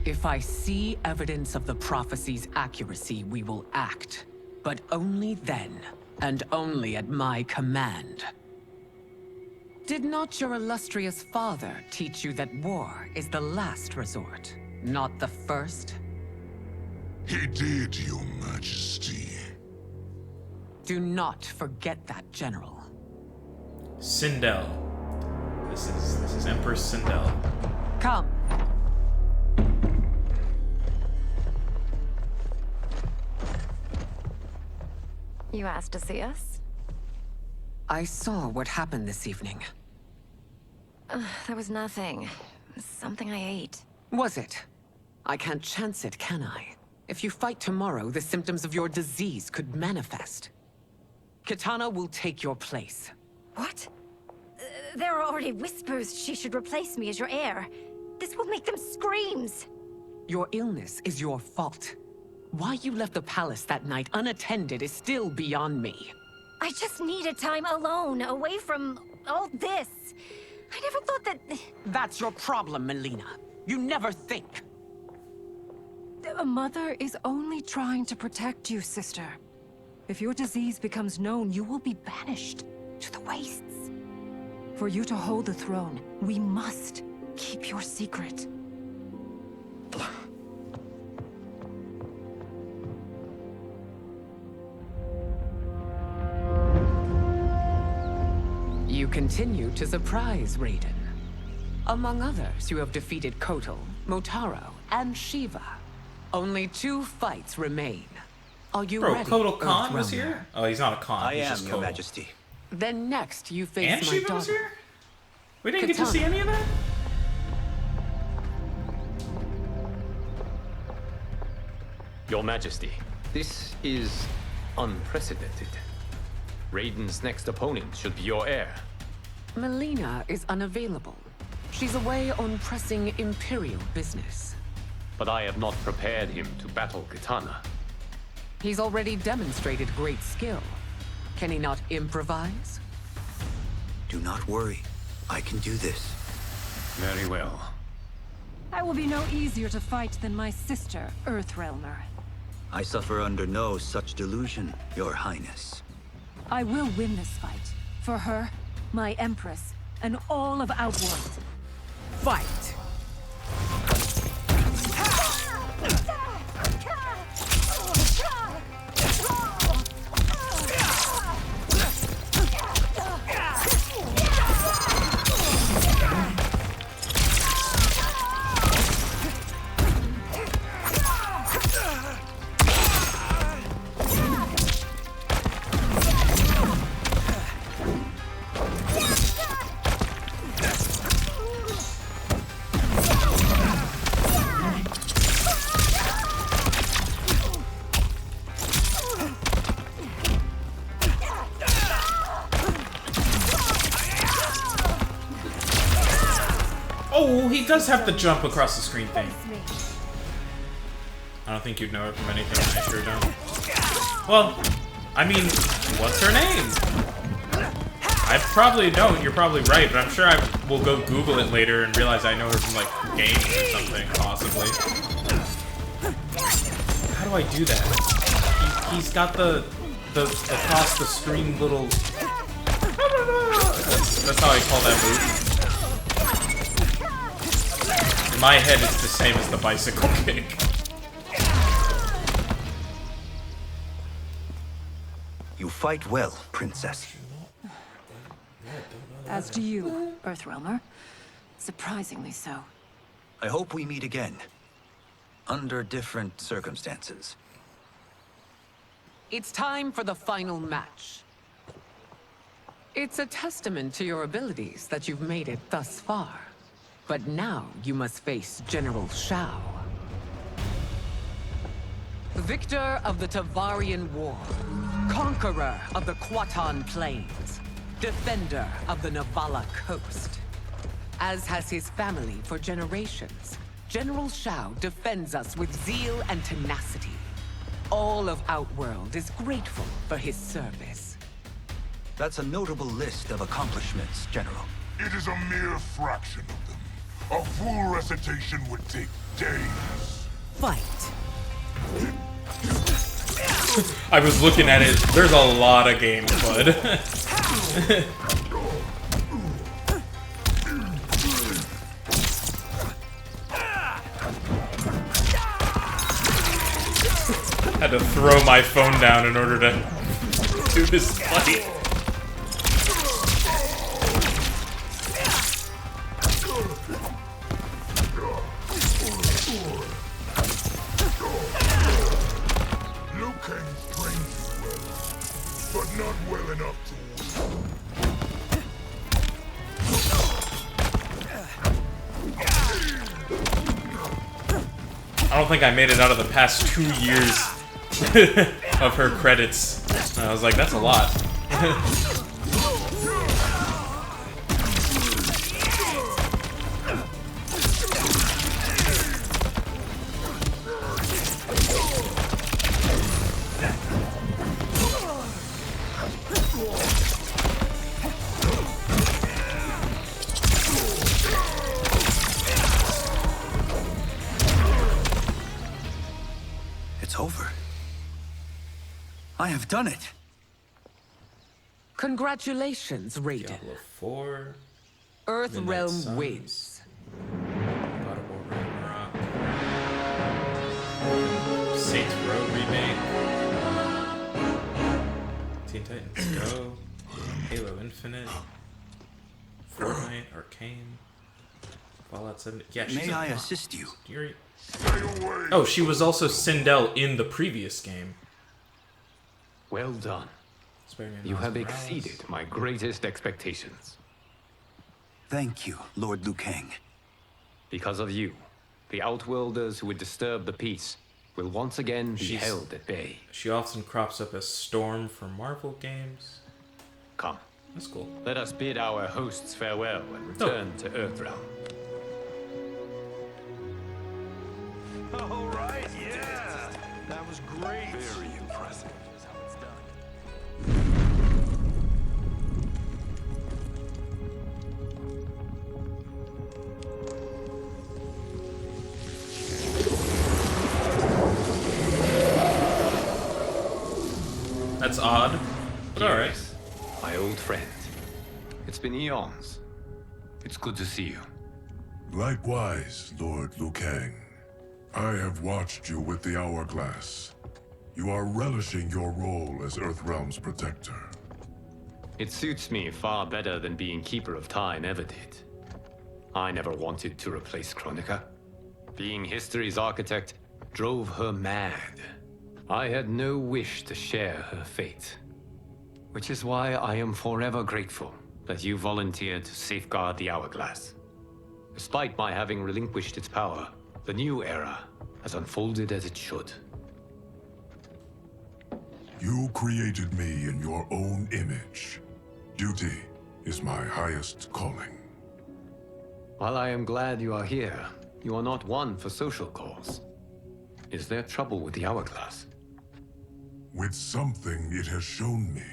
If I see evidence of the prophecy's accuracy, we will act. But only then, and only at my command. Did not your illustrious father teach you that war is the last resort, not the first? He did, Your Majesty. Do not forget that, General. Sindel. This is Empress Sindel. Come. You asked to see us? I saw what happened this evening. There was nothing. Something I ate. Was it? I can't chance it, can I? If you fight tomorrow, the symptoms of your disease could manifest. Kitana will take your place. What? There are already whispers she should replace me as your heir. This will make them screams. Your illness is your fault. Why you left the palace that night unattended is still beyond me. I just needed time alone, away from all this. I never thought that... That's your problem, Melina. You never think. A mother is only trying to protect you, sister. If your disease becomes known, you will be banished to the wastes. For you to hold the throne, we must keep your secret. You continue to surprise Raiden. Among others, you have defeated Kotal, Motaro, and Shiva. Only 2 fights remain. Are you ready? Bro, Kotal Khan was Earthrealmer? here? Oh, he's not a Khan. I he's am, just Your Kotal. Majesty. Then next, you face And my Shiva daughter. was here? We didn't get to see any of that? Your Majesty, this is unprecedented. Raiden's next opponent should be your heir. Melina is unavailable. She's away on pressing Imperial business. But I have not prepared him to battle Kitana. He's already demonstrated great skill. Can he not improvise? Do not worry. I can do this. Very well. I will be no easier to fight than my sister, Earthrealmer. I suffer under no such delusion, Your Highness. I will win this fight. For her, my Empress, and all of Outworld. Fight! Oh, he does have the jump across the screen thing. I don't think you'd know it from anything, I sure don't. Well, I mean, what's her name? I probably don't, you're probably right, but I'm sure I will go Google it later and realize I know her from, like, games or something, possibly. How do I do that? He's got the across the screen little... That's how I call that move. In my head, it's the same as the bicycle kick. You fight well, Princess. As do you, Earthrealmer. Surprisingly so. I hope we meet again. Under different circumstances. It's time for the final match. It's a testament to your abilities that you've made it thus far. But now you must face General Shao. Victor of the Tavarian War. Conqueror of the Quatan Plains. Defender of the Navala Coast. As has his family for generations, General Shao defends us with zeal and tenacity. All of Outworld is grateful for his service. That's a notable list of accomplishments, General. It is a mere fraction of them. A full recitation would take days. Fight. I was looking at it. There's a lot of games, bud. Had to throw my phone down in order to do this fight. I don't think I made it out of the past 2 years of her credits. And I was like, that's a lot. Over. I have done it. Congratulations, Raiden. Diablo 4. Earthrealm wins. God of War Ragnarok. Saints Row remake. Teen Titans Go. Halo Infinite. Fortnite, Arcane. Fallout 70. Yeah, she's May I assist you? Oh, she was also Sindel in the previous game. Well done. You have exceeded my greatest expectations. Thank you, Lord Liu Kang. Because of you, the Outworlders who would disturb the peace will once again be held at bay. She often crops up as Storm from Marvel games. Come. That's cool. Let us bid our hosts farewell and return to Earthrealm. All right, yeah. That was great. Very impressive. Here's how it's done. That's odd, but alright. My old friend. It's been eons. It's good to see you. Likewise, Lord Liu Kang. I have watched you with the Hourglass. You are relishing your role as Earthrealm's protector. It suits me far better than being Keeper of Time ever did. I never wanted to replace Chronica. Being history's architect drove her mad. I had no wish to share her fate. Which is why I am forever grateful that you volunteered to safeguard the Hourglass. Despite my having relinquished its power, the new era has unfolded as it should. You created me in your own image. Duty is my highest calling. While I am glad you are here, you are not one for social calls. Is there trouble with the hourglass? With something it has shown me.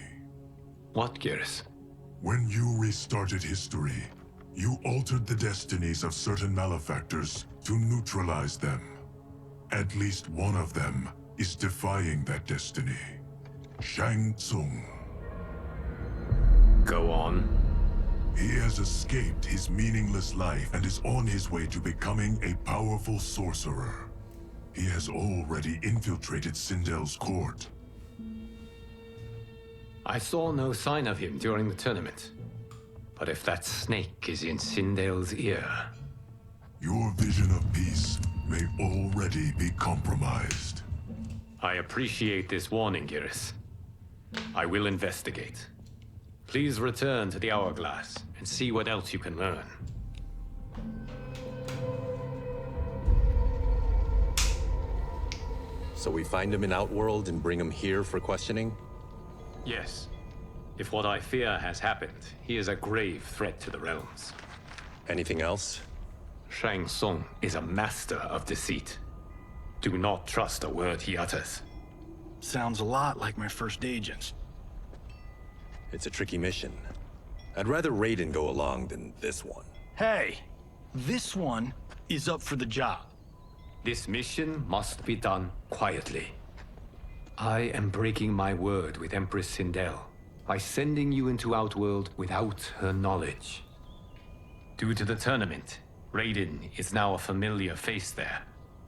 What, Geras? When you restarted history, you altered the destinies of certain malefactors to neutralize them. At least one of them is defying that destiny. Shang Tsung. Go on. He has escaped his meaningless life and is on his way to becoming a powerful sorcerer. He has already infiltrated Sindel's court. I saw no sign of him during the tournament. But if that snake is in Sindel's ear... Your vision of peace may already be compromised. I appreciate this warning, Geras. I will investigate. Please return to the hourglass and see what else you can learn. So we find him in Outworld and bring him here for questioning? Yes. If what I fear has happened, he is a grave threat to the realms. Anything else? Shang Tsung is a master of deceit. Do not trust a word he utters. Sounds a lot like my first agents. It's a tricky mission. I'd rather Raiden go along than this one. Hey, this one is up for the job. This mission must be done quietly. I am breaking my word with Empress Sindel by sending you into Outworld without her knowledge. Due to the tournament, Raiden is now a familiar face there.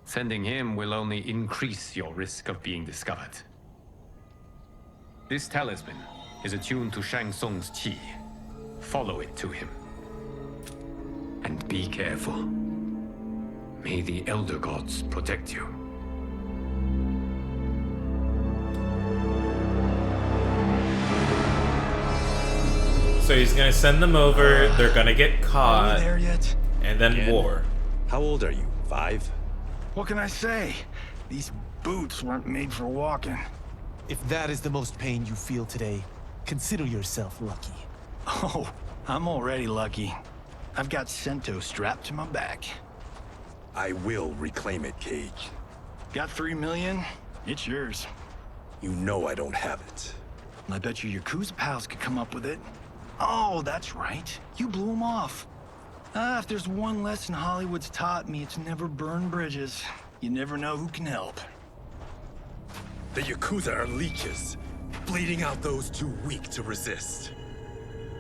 Sending him will only increase your risk of being discovered. This talisman is attuned to Shang Tsung's chi. Follow it to him. And be careful. May the Elder Gods protect you. So he's gonna send them over, they're gonna get caught, Are we there yet? and then Again? war. How old are you? 5? What can I say? These boots weren't made for walking. If that is the most pain you feel today, consider yourself lucky. Oh, I'm already lucky. I've got Sento strapped to my back. I will reclaim it, Cage. Got 3 million? It's yours. You know I don't have it. I bet your Yakuza pals could come up with it. Oh, that's right. You blew them off. If there's one lesson Hollywood's taught me, it's never burn bridges. You never know who can help. The Yakuza are leeches, bleeding out those too weak to resist.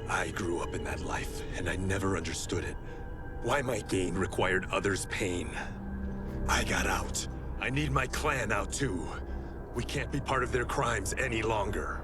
I grew up in that life, and I never understood it. Why my gain required others' pain. I got out. I need my clan out too. We can't be part of their crimes any longer.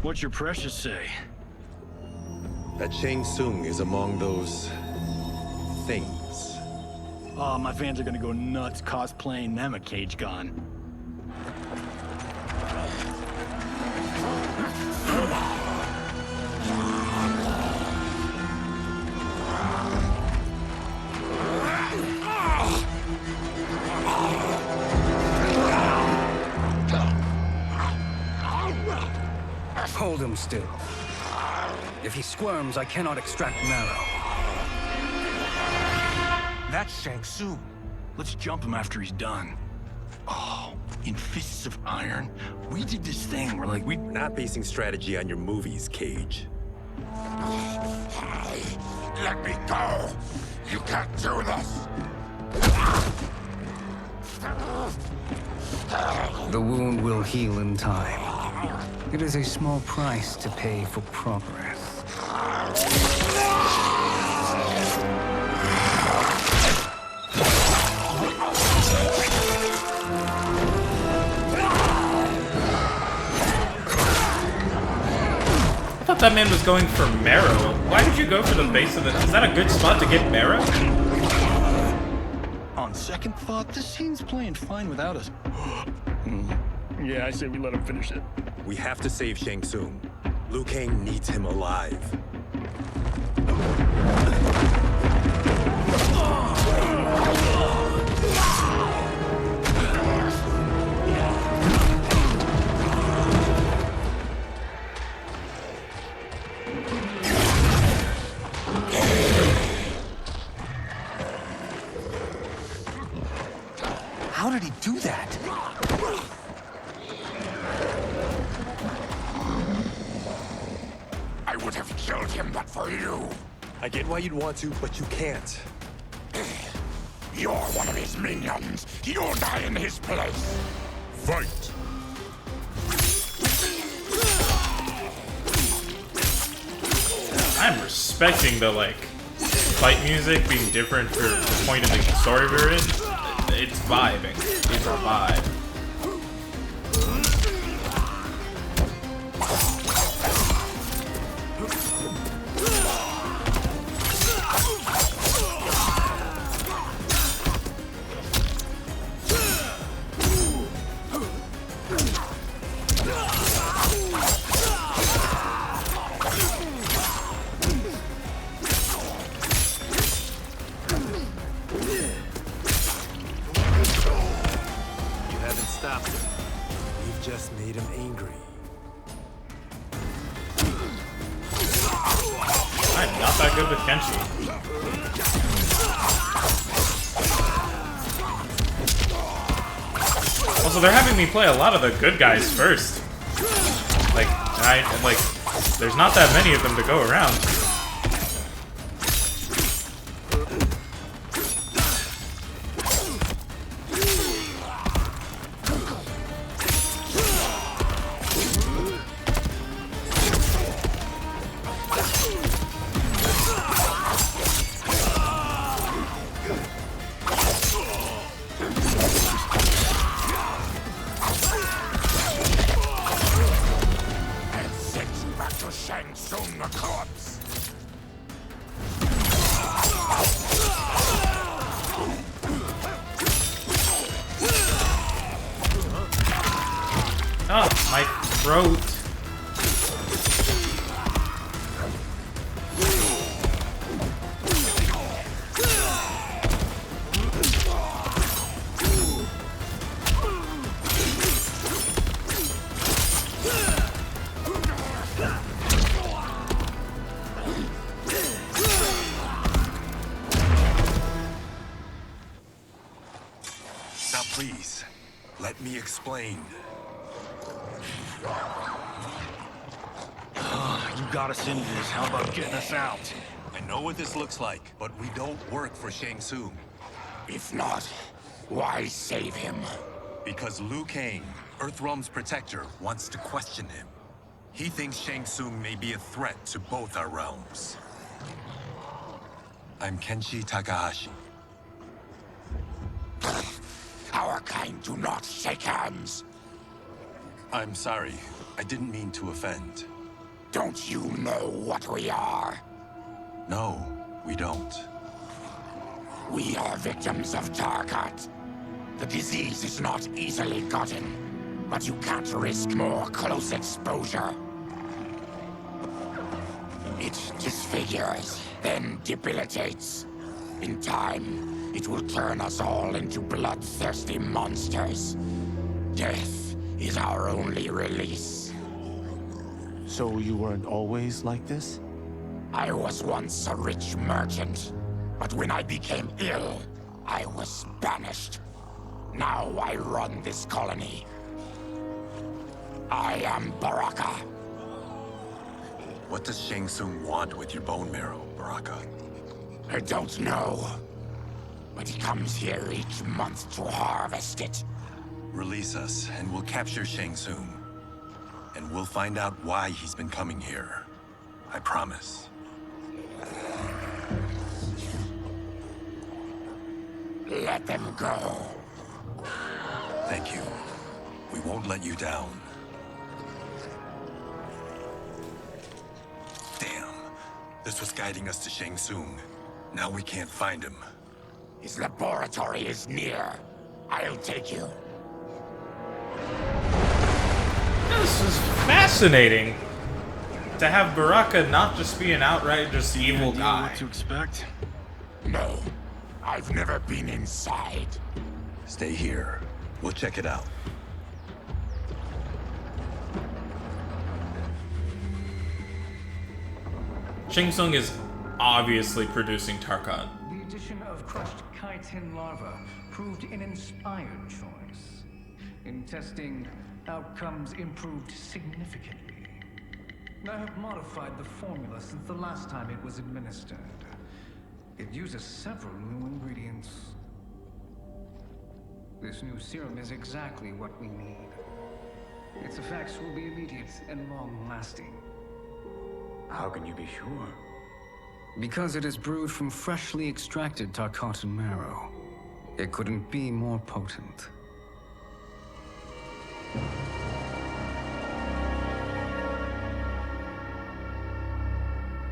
What's your precious say? That Shang Tsung is among those... things. Oh, my fans are gonna go nuts cosplaying them a Cage Gun. Hold him still. If he squirms, I cannot extract marrow. That's Shang Tsung. Let's jump him after he's done. Oh, in Fists of Iron, we did this thing where We're not basing strategy on your movies, Cage. Let me go! You can't do this! The wound will heal in time. It is a small price to pay for progress. I thought that man was going for marrow. Why did you go for the base of the... Is that a good spot to get marrow? On second thought, this scene's playing fine without us. Yeah, I say we let him finish it. We have to save Shang Tsung. Liu Kang needs him alive. How did he do that? I would have killed him but for you. I get why you'd want to, but you can't. You're one of his minions. You'll die in his place. Fight! I'm respecting the, like, fight music being different for the point of the story we're in. It's vibing. It's a vibe. Just made him angry. I'm not that good with Kenshi. Also, they're having me play a lot of the good guys first. Like, there's not that many of them to go around. Oh, my throat. Now please, let me explain. You got us into this. How about getting us out? I know what this looks like, but we don't work for Shang Tsung. If not, why save him? Because Liu Kang, Earthrealm's protector, wants to question him. He thinks Shang Tsung may be a threat to both our realms. I'm Kenshi Takahashi. Our kind do not shake hands. I'm sorry. I didn't mean to offend. Don't you know what we are? No, we don't. We are victims of Tarkat. The disease is not easily gotten, but you can't risk more close exposure. It disfigures, then debilitates. In time, it will turn us all into bloodthirsty monsters. Death is our only release. So you weren't always like this? I was once a rich merchant, but when I became ill, I was banished. Now I run this colony. I am Baraka. What does Shang Tsung want with your bone marrow, Baraka? I don't know, but he comes here each month to harvest it. Release us, and we'll capture Shang Tsung. And we'll find out why he's been coming here. I promise. Let them go. Thank you. We won't let you down. This was guiding us to Shang Tsung. Now we can't find him. His laboratory is near. I'll take you. This is fascinating. To have Baraka not just be an outright just evil guy. What to expect? No. I've never been inside. Stay here. We'll check it out. Shang Tsung is obviously producing Tarkat. The addition of crushed chitin larva proved an inspired choice. In testing, outcomes improved significantly. I have modified the formula since the last time it was administered. It uses several new ingredients. This new serum is exactly what we need. Its effects will be immediate and long-lasting. How can you be sure? Because it is brewed from freshly extracted Tarkatan marrow. It couldn't be more potent.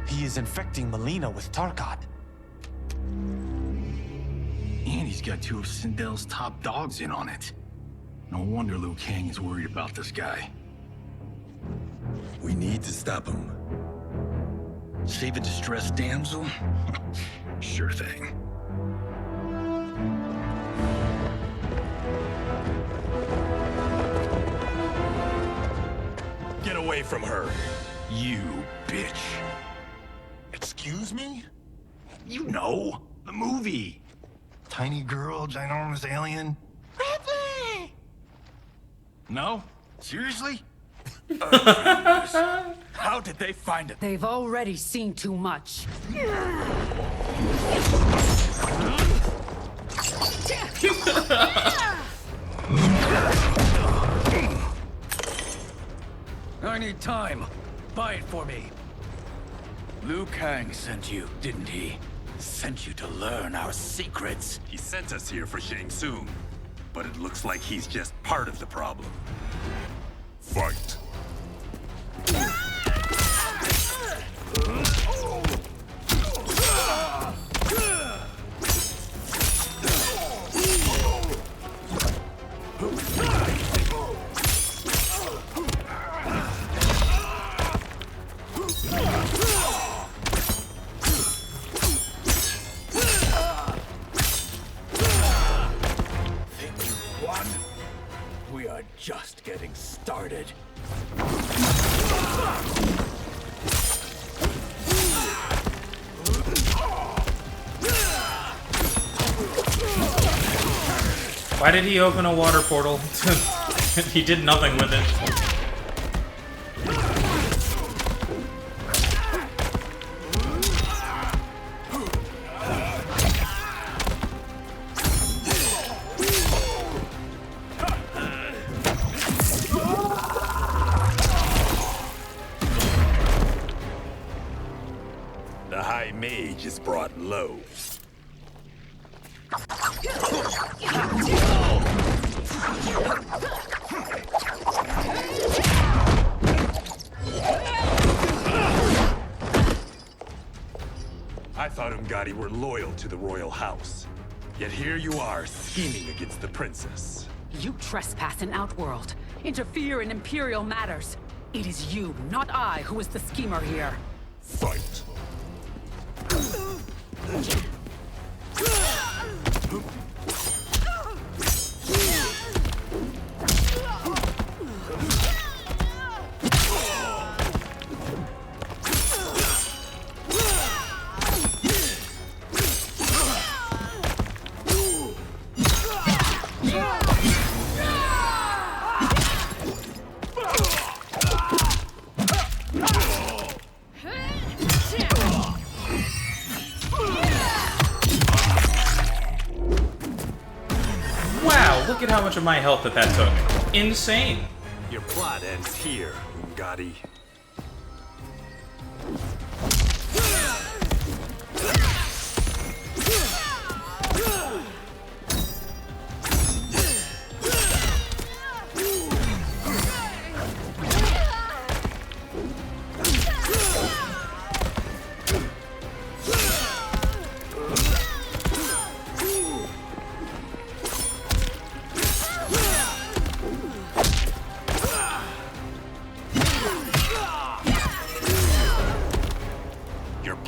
He is infecting Melina with Tarkat. And he's got two of Sindel's top dogs in on it. No wonder Liu Kang is worried about this guy. We need to stop him. Save a distressed damsel? Sure thing. Get away from her. You bitch. Excuse me? You know, the movie. Tiny girl, ginormous alien. Ripley! No? Seriously? How did they find it? They've already seen too much. I need time. Buy it for me. Liu Kang sent you, didn't he? Sent you to learn our secrets. He sent us here for Shang Tsung, but it looks like he's just part of the problem. Fight. We are just getting started. Why did he open a water portal? He did nothing with it. The High Mage is brought low. I thought Umgadi were loyal to the royal house. Yet here you are, scheming against the princess. You trespass in Outworld, interfere in Imperial matters. It is you, not I, who is the schemer here. Fight. Wow, look at how much of my health that took. Insane. Your plot ends here, Umgadi.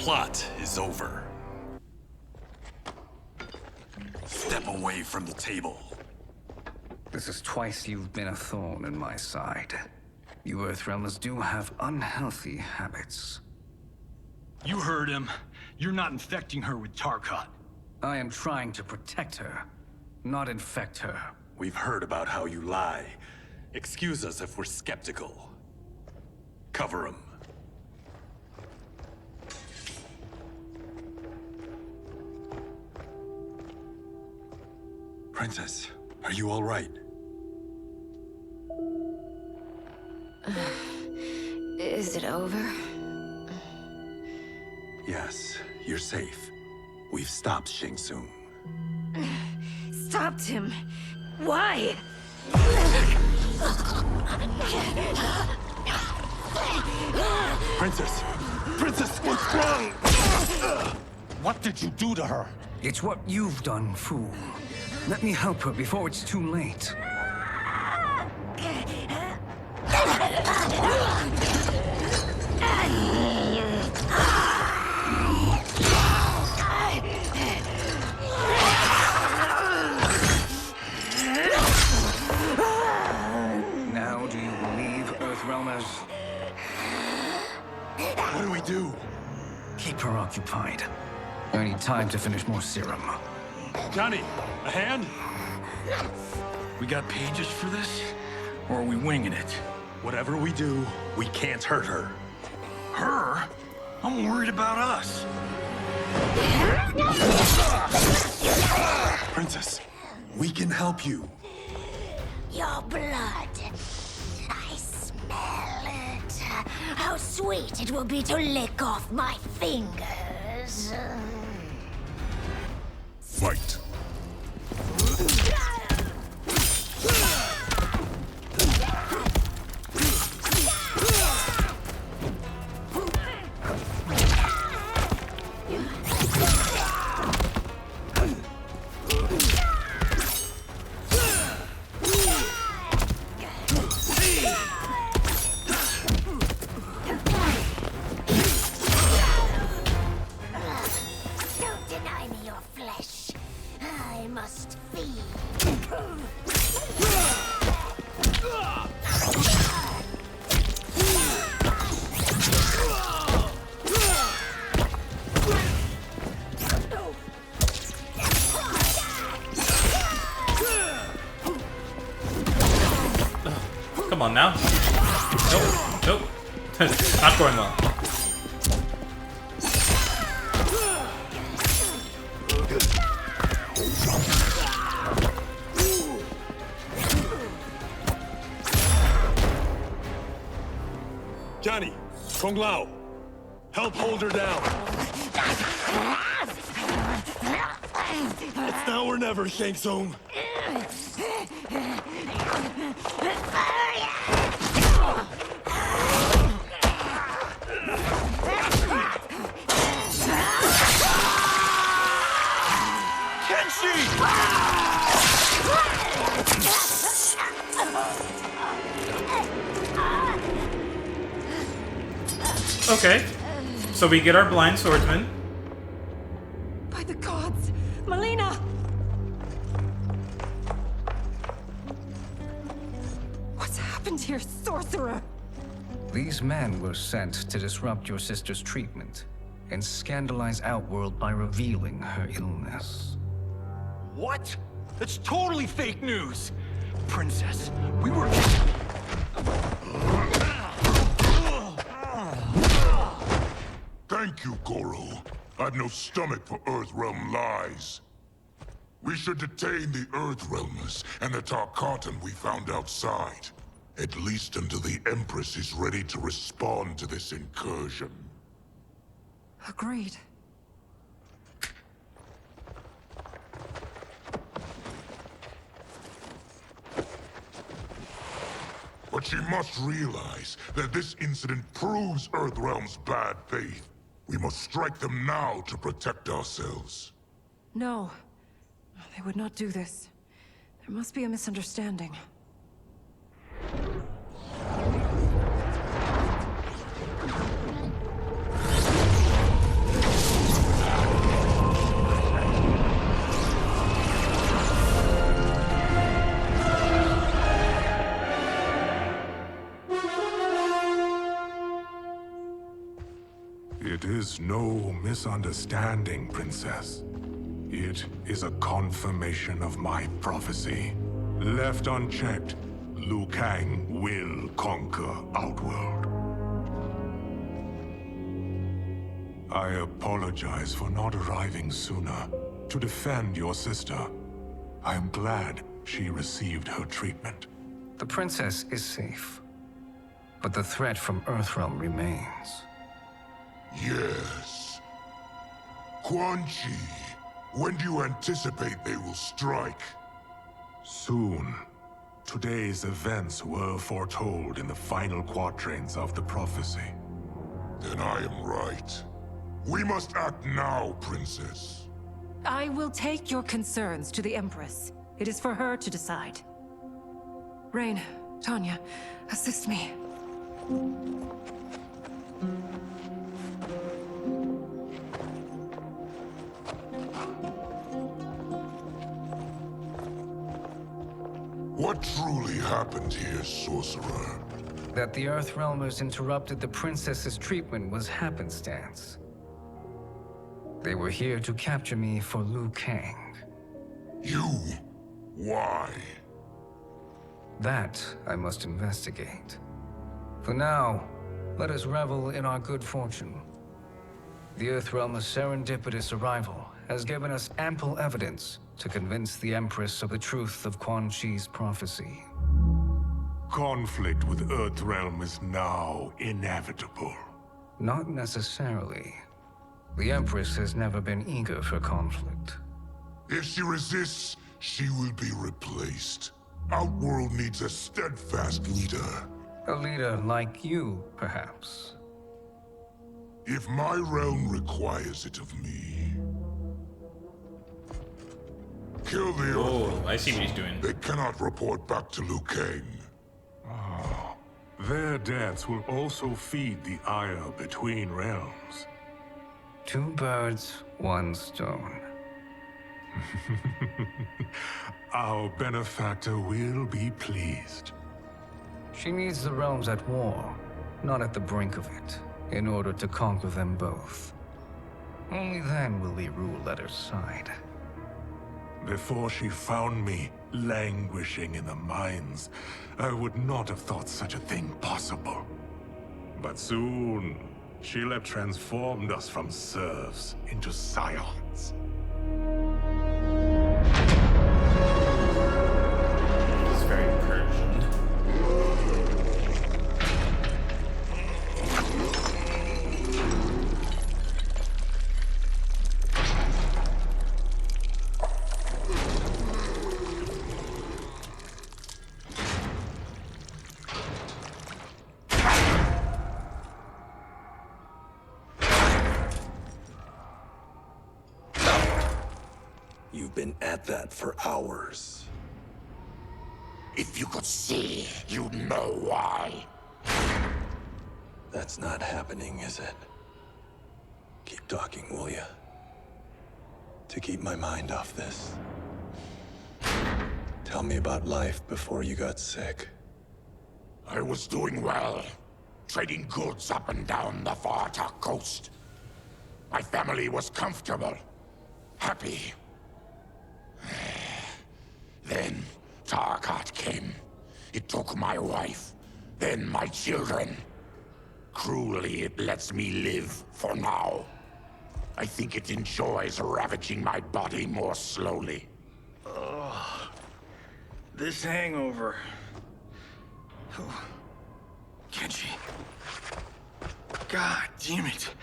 plot is over. Step away from the table. This is twice you've been a thorn in my side. You Earthrealmers do have unhealthy habits. You heard him. You're not infecting her with Tarkat. I am trying to protect her, not infect her. We've heard about how you lie. Excuse us if we're skeptical. Cover him. Princess, are you all right? Is it over? Yes, you're safe. We've stopped Shang Tsung. Stopped him? Why? Princess! Princess, what's wrong? What did you do to her? It's what you've done, fool. Let me help her before it's too late. Now do you believe, Earthrealmers? What do we do? Keep her occupied. I need time to finish more serum. Johnny, a hand? We got pages for this? Or are we winging it? Whatever we do, we can't hurt her. Her? I'm worried about us. Princess, we can help you. Your blood. I smell it. How sweet it will be to lick off my fingers. Fight. Don't deny me your flesh. I must feed. Come on now. Nope. Nope. Not going well. Johnny, Kung Lao, help hold her down. It's now or never, Shang Tsung. Okay. So we get our blind swordsman. By the gods! Melina! What's happened here, sorcerer? These men were sent to disrupt your sister's treatment and scandalize Outworld by revealing her illness. What? That's totally fake news! Princess, we were... Thank you, Goro. I've no stomach for Earthrealm lies. We should detain the Earthrealmers and the Tarkatan we found outside. At least until the Empress is ready to respond to this incursion. Agreed. But she must realize that this incident proves Earthrealm's bad faith. We must strike them now to protect ourselves. No. They would not do this. There must be a misunderstanding. It is no misunderstanding, Princess. It is a confirmation of my prophecy. Left unchecked, Liu Kang will conquer Outworld. I apologize for not arriving sooner to defend your sister. I am glad she received her treatment. The princess is safe, but the threat from Earthrealm remains. Yes. Quan Chi, when do you anticipate they will strike? Soon. Today's events were foretold in the final quatrains of the prophecy. Then I am right. We must act now, Princess. I will take your concerns to the Empress. It is for her to decide. Rain, Tanya, assist me. What truly happened here, Sorcerer? That the Earthrealmers interrupted the princess's treatment was happenstance. They were here to capture me for Liu Kang. You? Why? That I must investigate. For now, let us revel in our good fortune. The Earthrealm's serendipitous arrival has given us ample evidence to convince the Empress of the truth of Quan Chi's prophecy. Conflict with Earthrealm is now inevitable. Not necessarily. The Empress has never been eager for conflict. If she resists, she will be replaced. Outworld needs a steadfast leader. A leader like you, perhaps. If my realm requires it of me. Kill the Oh, I see what he's doing. They cannot report back to Liu Kang. Their deaths will also feed the ire between realms. Two birds, one stone. Our benefactor will be pleased. She needs the realms at war, not at the brink of it, in order to conquer them both. Only then will we rule at her side. Before she found me languishing in the mines, I would not have thought such a thing possible. But soon, Sheila transformed us from serfs into scions. He's very Persian. You've been at that for hours. If you could see, you'd know why. That's not happening, is it? Keep talking, will ya? To keep my mind off this. Tell me about life before you got sick. I was doing well, trading goods up and down the Varta coast. My family was comfortable, happy. Then Tarkat came. It took my wife, then my children. Cruelly, it lets me live for now. I think it enjoys ravaging my body more slowly. Ugh. This hangover. Oh. Kenji. God damn it.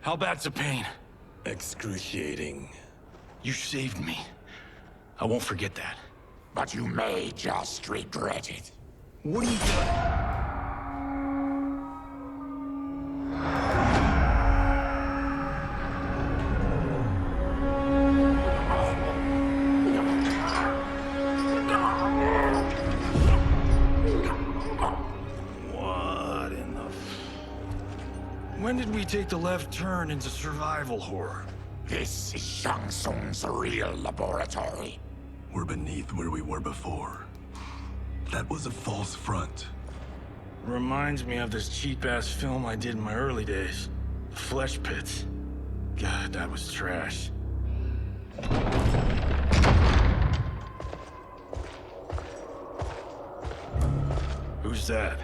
How bad's the pain? Excruciating. You saved me. I won't forget that. But you may just regret it. What are you doing? What in the... When did we take the left turn into survival horror? This is Shang Tsung's real laboratory. We're beneath where we were before. That was a false front. Reminds me of this cheap-ass film I did in my early days. flesh pits. God, that was trash. Who's that?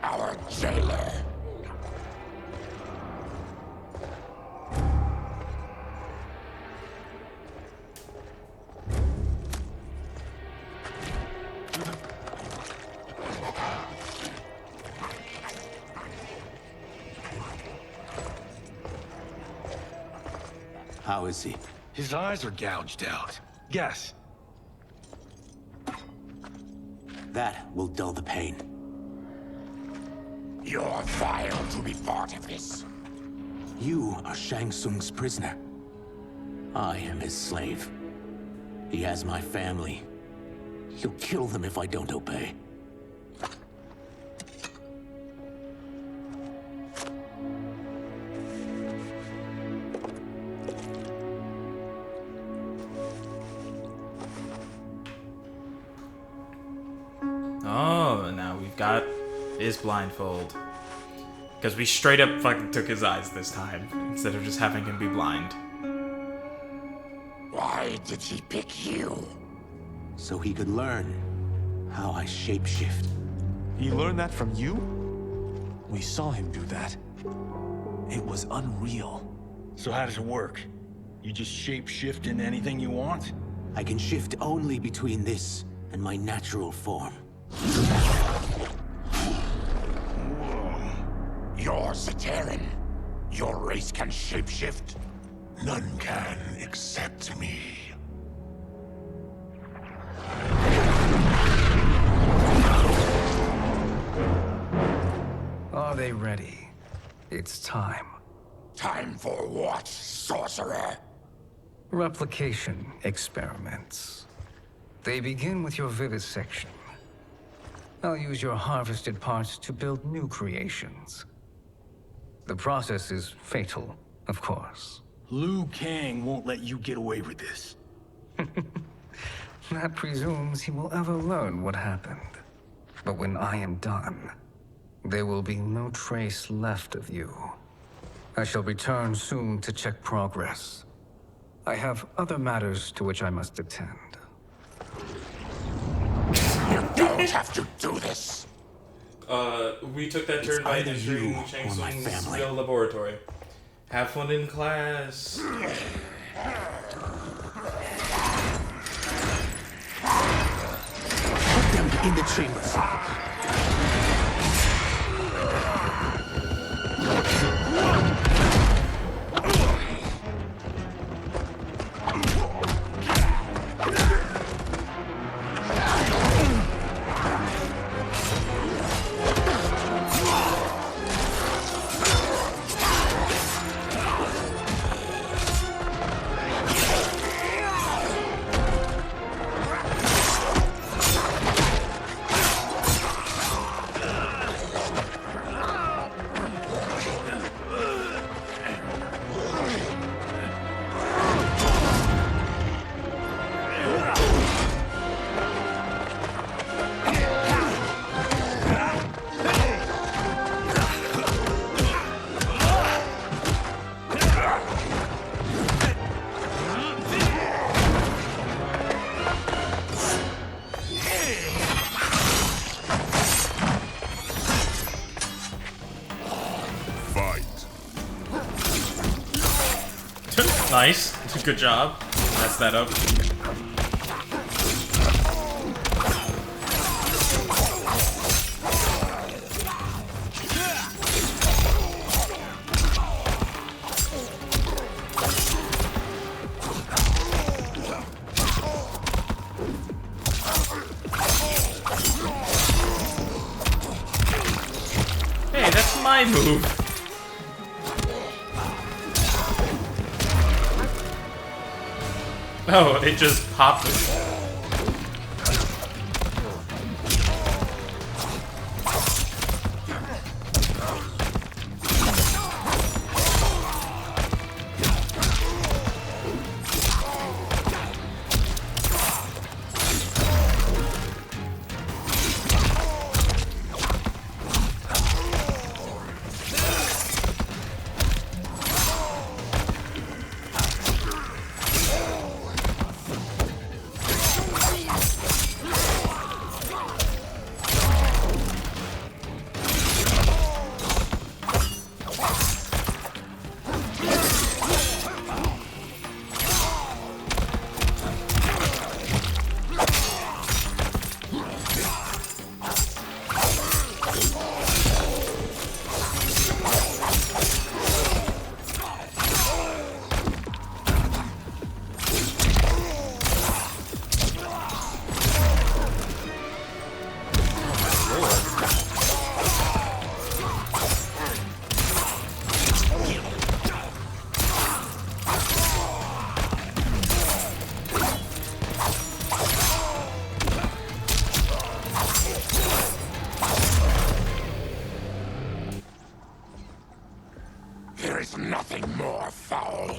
Our jailer. How is he? His eyes are gouged out. Guess. That will dull the pain. You're vile to be part of this. You are Shang Tsung's prisoner. I am his slave. He has my family. He'll kill them if I don't obey. Oh, now we've got his blindfold. Because we straight up fucking took his eyes this time, instead of just having him be blind. Why did he pick you? So he could learn how I shapeshift. He learned that from you? We saw him do that. It was unreal. So how does it work? You just shape-shift into anything you want? I can shift only between this and my natural form. You're Zaterran. Your race can shapeshift. None can except me. Are they ready? It's time. Time for what, sorcerer? Replication experiments. They begin with your vivisection. I'll use your harvested parts to build new creations. The process is fatal, of course. Liu Kang won't let you get away with this. That presumes he will ever learn what happened. But when I am done, there will be no trace left of you. I shall return soon to check progress. I have other matters to which I must attend. You don't have to do this. We took that turn by entering Shang Tsung's real laboratory. Have fun in class. Put them in the chambers. Nice. Good job. Mess that up. Hey, that's my move. Oh, it just popped it. something more foul.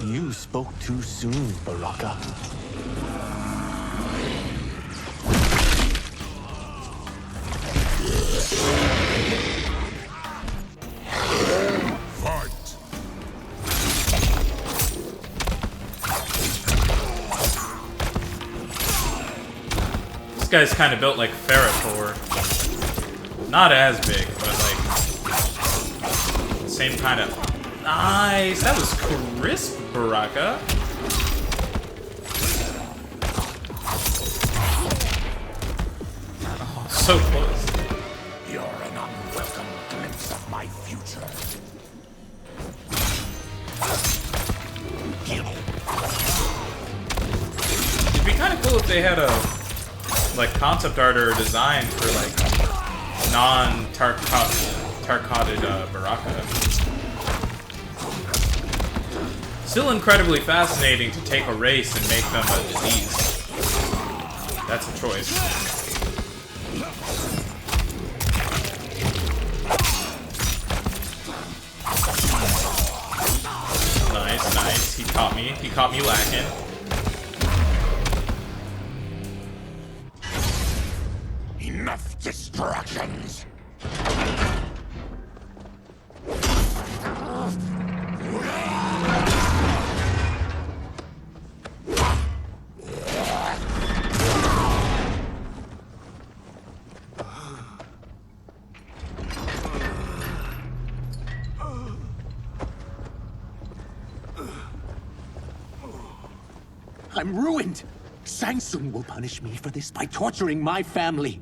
You spoke too soon, Baraka. Fight! This guy's kind of built like Ferrotor. Not as big, but like the same kind of. Nice. That was crisp, Baraka. Oh, so close. You're an unwelcome glimpse of my future. It'd be kind of cool if they had a like concept art or design for like non-Tarkotted Baraka. Still incredibly fascinating to take a race and make them a disease. That's a choice. Nice, nice. He caught me. He caught me lacking. Enough distractions. I'm ruined! Shang Tsung will punish me for this by torturing my family.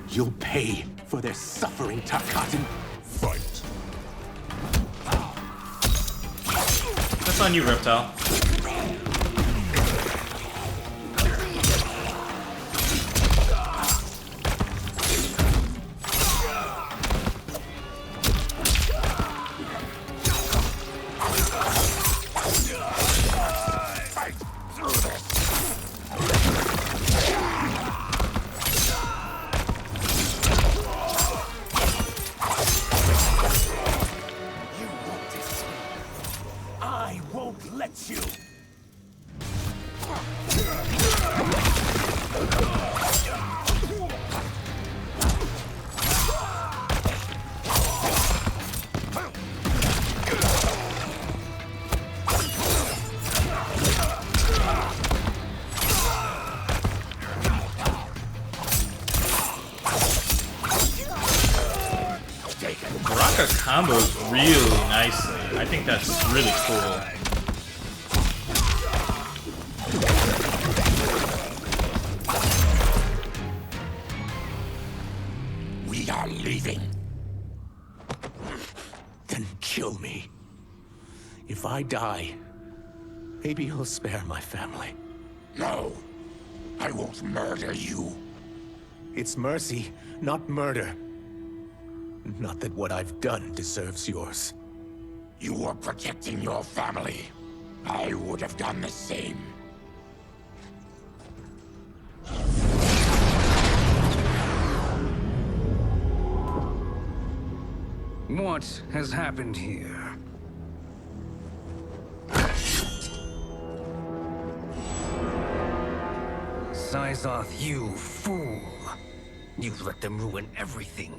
You'll pay for their suffering, Tarkatan. Fight! That's on you, Reptile. I won't let you! Baraka combos really nicely. I think that's really cool. We are leaving. Then kill me. If I die, maybe you'll spare my family. No, I won't murder you. It's mercy, not murder. Not that what I've done deserves yours. You were protecting your family. I would have done the same. What has happened here? Sizoth, you fool. You've let them ruin everything.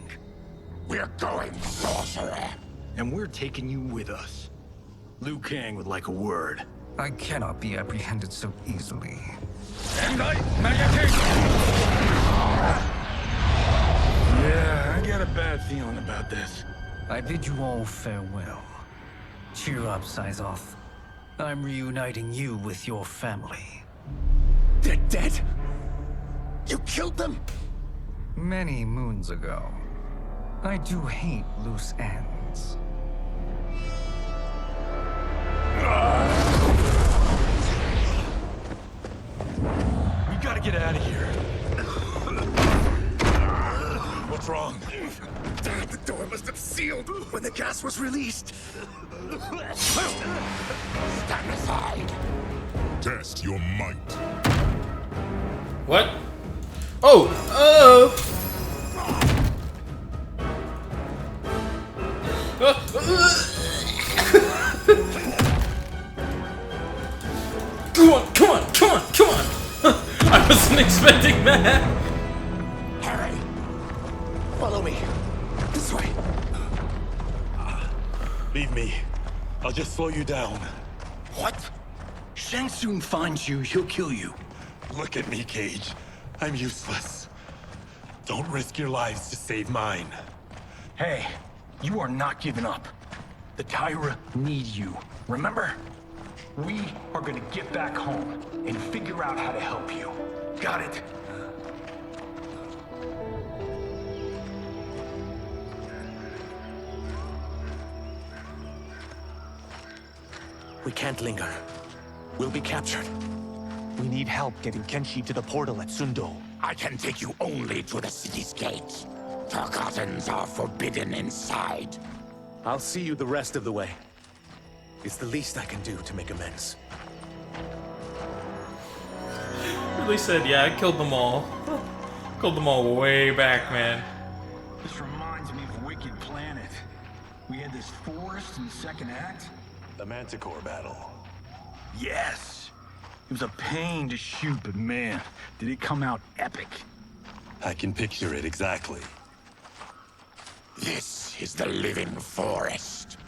We're going, sorcerer. And we're taking you with us. Liu Kang would like a word. I cannot be apprehended so easily. And I meditate! Yeah, I got a bad feeling about this. I bid you all farewell. Cheer up, Sizoth. I'm reuniting you with your family. They're dead? You killed them? Many moons ago. I do hate loose ends. We gotta get out of here. What's wrong? The door must have sealed when the gas was released. Stand aside. Test your might. What? Oh! Come on, come on, come on, come on! I wasn't expecting that! Harry! Follow me. This way. Leave me. I'll just slow you down. What? Shang Tsung finds you, he'll kill you. Look at me, Cage. I'm useless. Don't risk your lives to save mine. Hey, you are not giving up. The Tyra need you. Remember? We are gonna get back home and figure out how to help you. Got it? We can't linger. We'll be captured. We need help getting Kenshi to the portal at Sundo. I can take you only to the city's gate. Tarkatans are forbidden inside. I'll see you the rest of the way. It's the least I can do to make amends. Really said, yeah, I killed them all. Killed them all way back, man. This reminds me of Wicked Planet. We had this forest in the second act. The Manticore battle. Yes! It was a pain to shoot, but man, did it come out epic. I can picture it exactly. This is the living forest.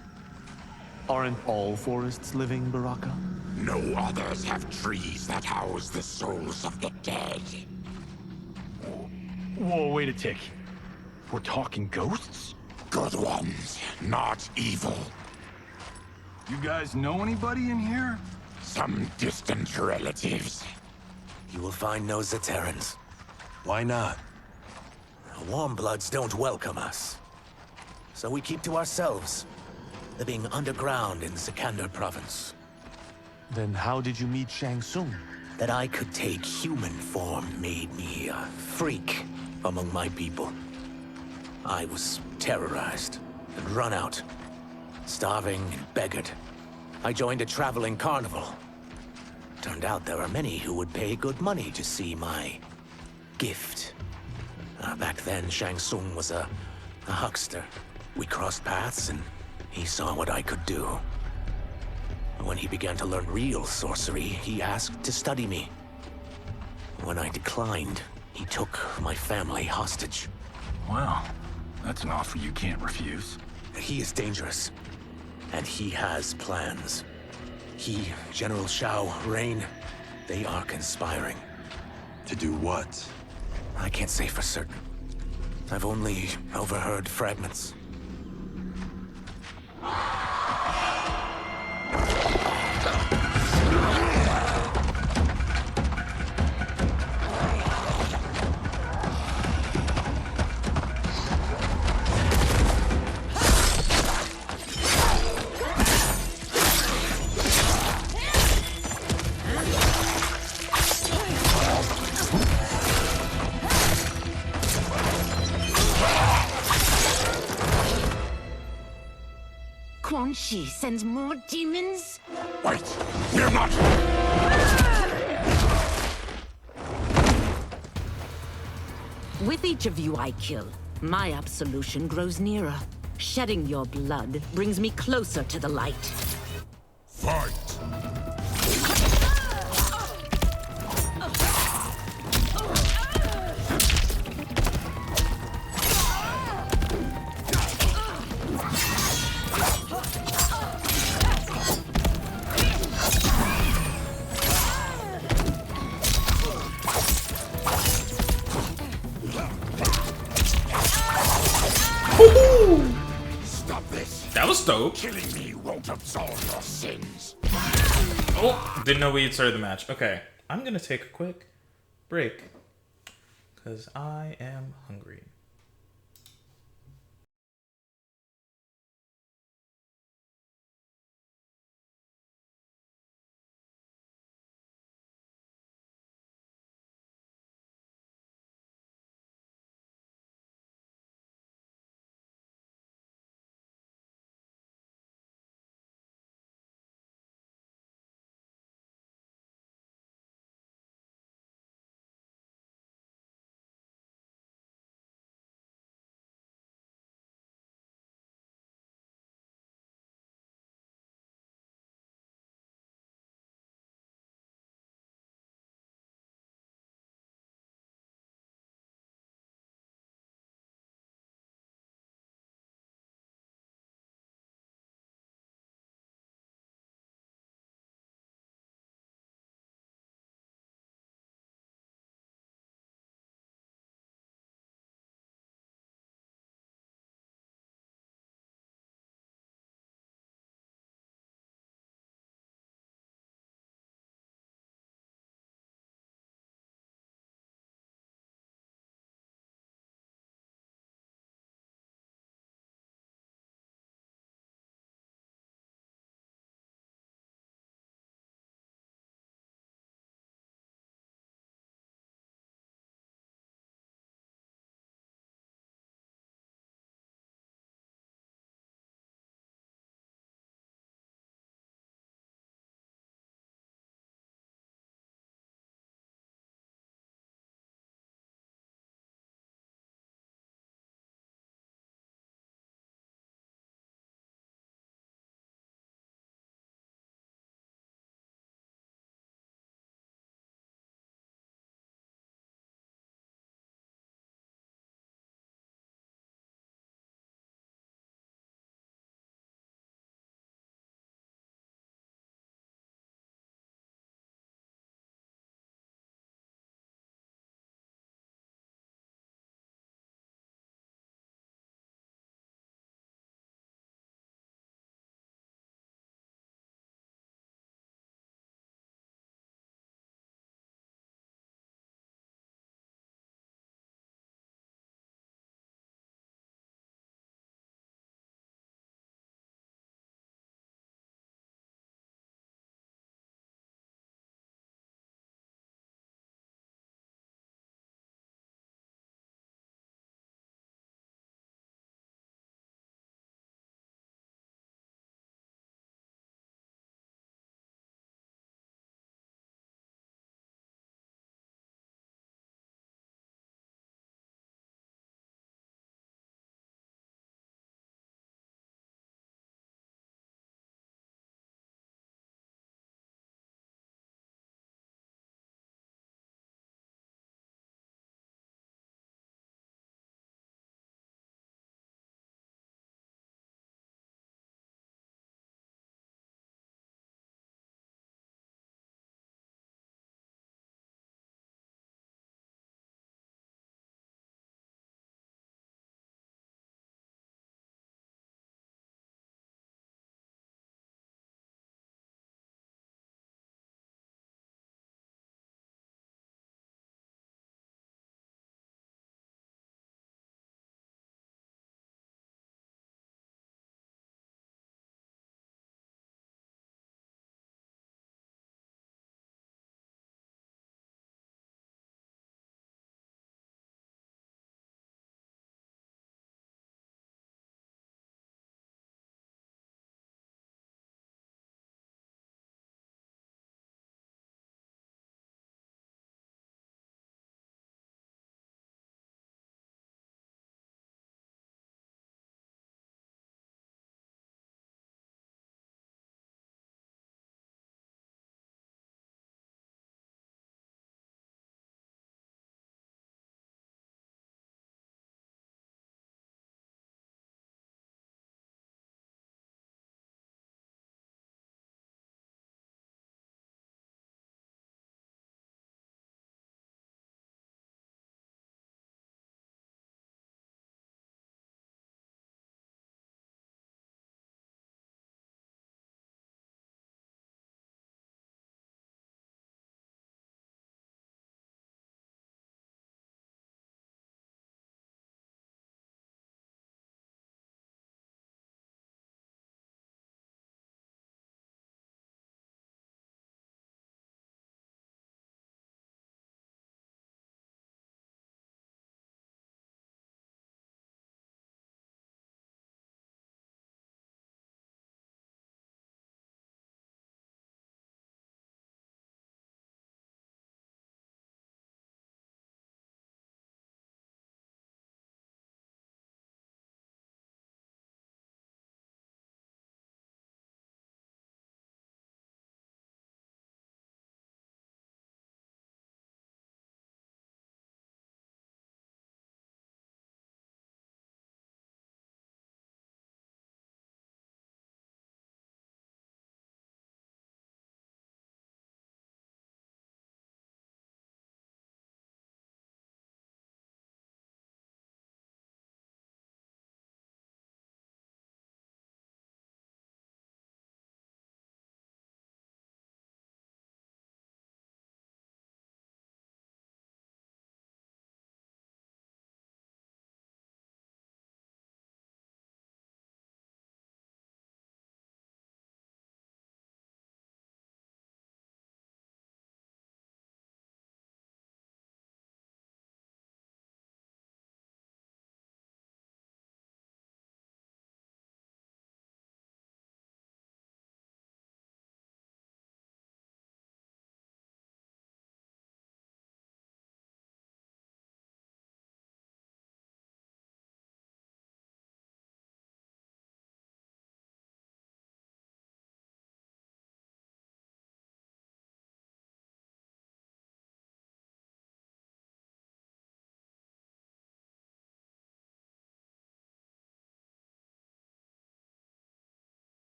Aren't all forests living, Baraka? No others have trees that house the souls of the dead. Whoa, wait a tick. We're talking ghosts? Good ones, not evil. You guys know anybody in here? Some distant relatives. You will find no Zaterrans. Why not? The Warmbloods don't welcome us. So we keep to ourselves, living underground in Sikander province. Then how did you meet Shang Tsung? That I could take human form made me a freak among my people. I was terrorized and run out, starving and beggared. I joined a traveling carnival. Turned out there are many who would pay good money to see my gift. Back then, Shang Tsung was a huckster. We crossed paths and he saw what I could do. When he began to learn real sorcery, he asked to study me. When I declined, he took my family hostage. Wow, that's an offer you can't refuse. He is dangerous, and he has plans. He, General Shao, Rain, they are conspiring. To do what? I can't say for certain. I've only overheard fragments. Quan Chi sends more demons? Wait, we're not... With each of you I kill, my absolution grows nearer. Shedding your blood brings me closer to the light. Fight! Stop this! That was dope. Killing me won't absolve your sins. Oh, didn't know we had started the match. Okay, I'm gonna take a quick break because I am hungry.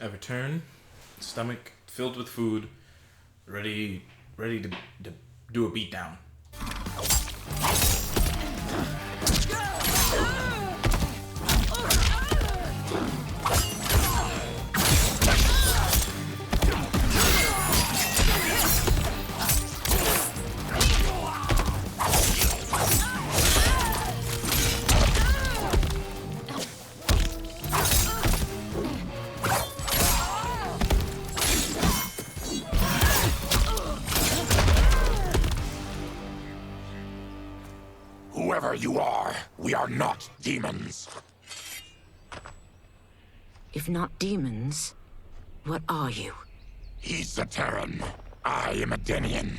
I return, stomach filled with food, ready to do a beatdown. Whoever you are, we are not demons. If not demons, what are you? He's a Terran. I am a Denian.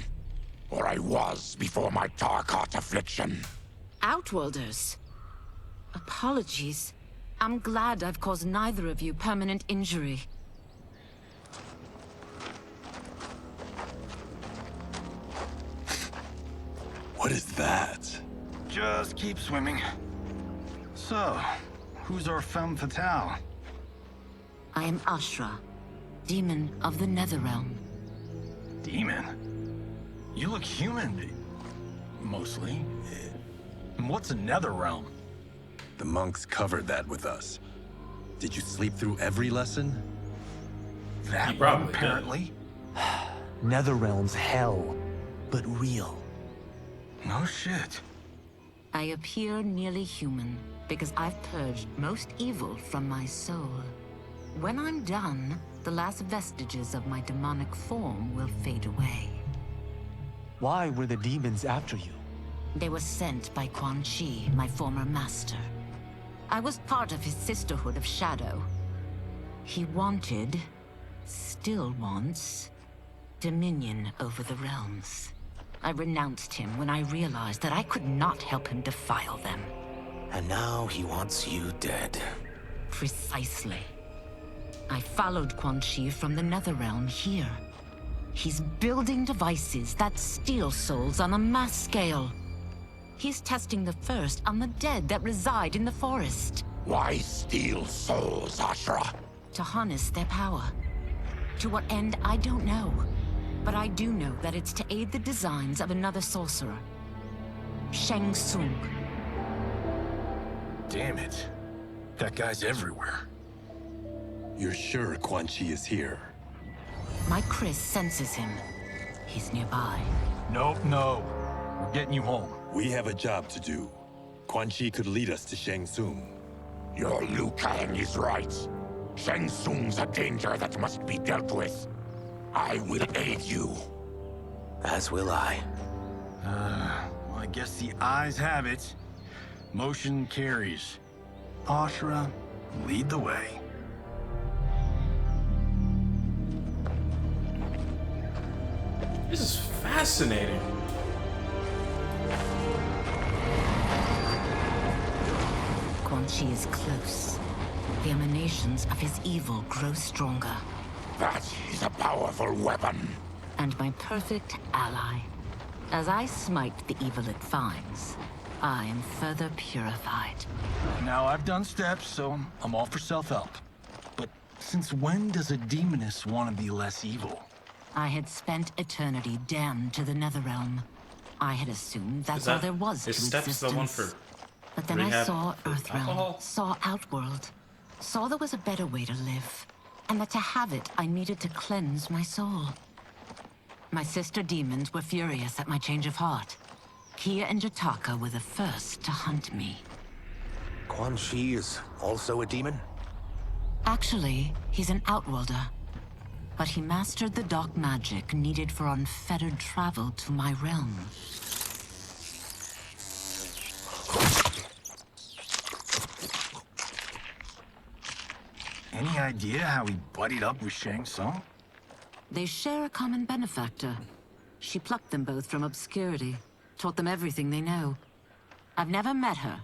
Or I was before my Tarkat affliction. Outworlders. Apologies. I'm glad I've caused neither of you permanent injury. What is that? Just keep swimming. So, who's our femme fatale? I am Ashra, demon of the Netherrealm. Demon? You look human. Mostly. And what's a Netherrealm? The monks covered that with us. Did you sleep through every lesson? That one, apparently. Netherrealm's hell, but real. No shit. I appear nearly human because I've purged most evil from my soul. When I'm done, the last vestiges of my demonic form will fade away. Why were the demons after you? They were sent by Quan Chi, my former master. I was part of his Sisterhood of Shadow. He wanted, still wants, dominion over the realms. I renounced him when I realized that I could not help him defile them. And now he wants you dead. Precisely. I followed Quan Chi from the Netherrealm here. He's building devices that steal souls on a mass scale. He's testing the first on the dead that reside in the forest. Why steal souls, Ashra? To harness their power. To what end, I don't know. But I do know that it's to aid the designs of another sorcerer. Shang Tsung. Damn it. That guy's everywhere. You're sure Quan Chi is here? My Chris senses him. He's nearby. Nope, no. We're getting you home. We have a job to do. Quan Chi could lead us to Shang Tsung. Your Liu Kang is right. Shang Tsung's a danger that must be dealt with. I will aid you. As will I. Well, I guess the eyes have it. Motion carries. Ashra, lead the way. This is fascinating. Quan Chi is close. The emanations of his evil grow stronger. That is a powerful weapon. And my perfect ally. As I smite the evil it finds, I am further purified. Now, I've done steps, so I'm all for self-help. But since when does a demoness want to be less evil? I had spent eternity damned to the Netherrealm. I had assumed that's all there was to existence. The one for but then I saw Earthrealm, alcohol? saw Outworld, saw there was a better way to live, and that to have it, I needed to cleanse my soul. My sister demons were furious at my change of heart. Kia and Jataka were the first to hunt me. Quan Chi is also a demon? Actually, he's an Outworlder. But he mastered the dark magic needed for unfettered travel to my realm. Any idea how he buddied up with Shang Tsung? They share a common benefactor. She plucked them both from obscurity, taught them everything they know. I've never met her,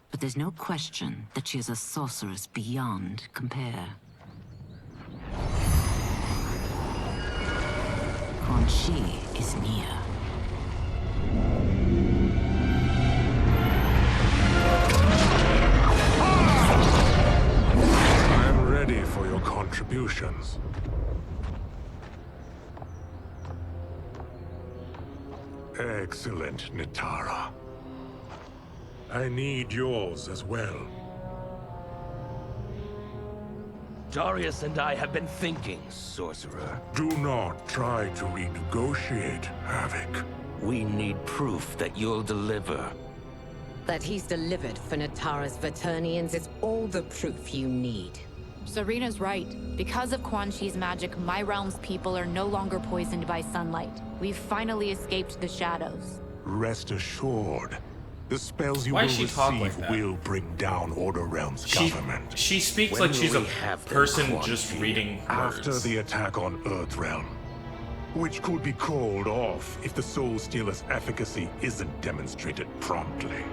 but there's no question that she is a sorceress beyond compare. Quan Chi is near. I am ready for your contribution. contributions. Excellent, Nitara. I need yours as well. Darius and I have been thinking, Sorcerer. Do not try to renegotiate, Havoc. We need proof that you'll deliver. That he's delivered for Natara's Vaternians is all the proof you need. Serena's right. Because of Quan Chi's magic, my realm's people are no longer poisoned by sunlight. We've finally escaped the shadows. Rest assured, the spells you Why will does she talk like receive that? will bring down Order Realm's government. She speaks When like will she's a we have them, person Quan just Chi? reading After words. the attack on Earthrealm, which could be called off if the Soul Stealer's efficacy isn't demonstrated promptly.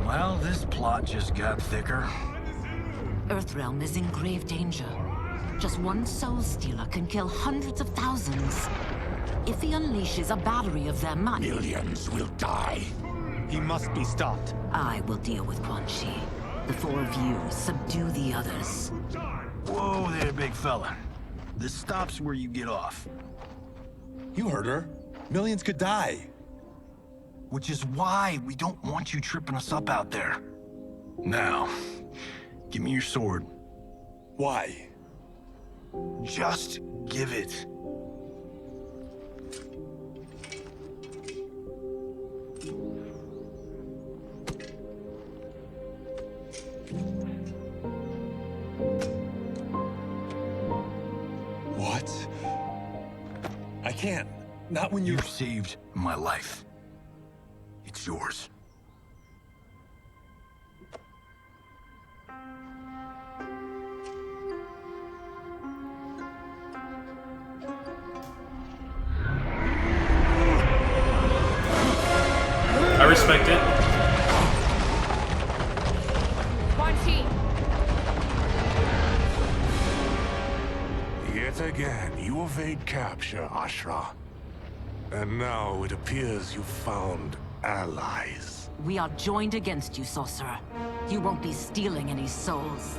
Well, this plot just got thicker. Earthrealm is in grave danger. Just one Soul Stealer can kill hundreds of thousands. If he unleashes a battery of them, Millions will die. He must be stopped. I will deal with Quan Chi. The four of you subdue the others. Whoa there, big fella. This stops where you get off. You heard her. Millions could die. Which is why we don't want you tripping us up out there. Now, give me your sword. Why? Just give it. What? I can't. Not when You've saved my life. It's yours. I respect it. Quan Chi! Yet again, you evade capture, Ashra. And now it appears you've found allies. We are joined against you, Sorcerer. You won't be stealing any souls.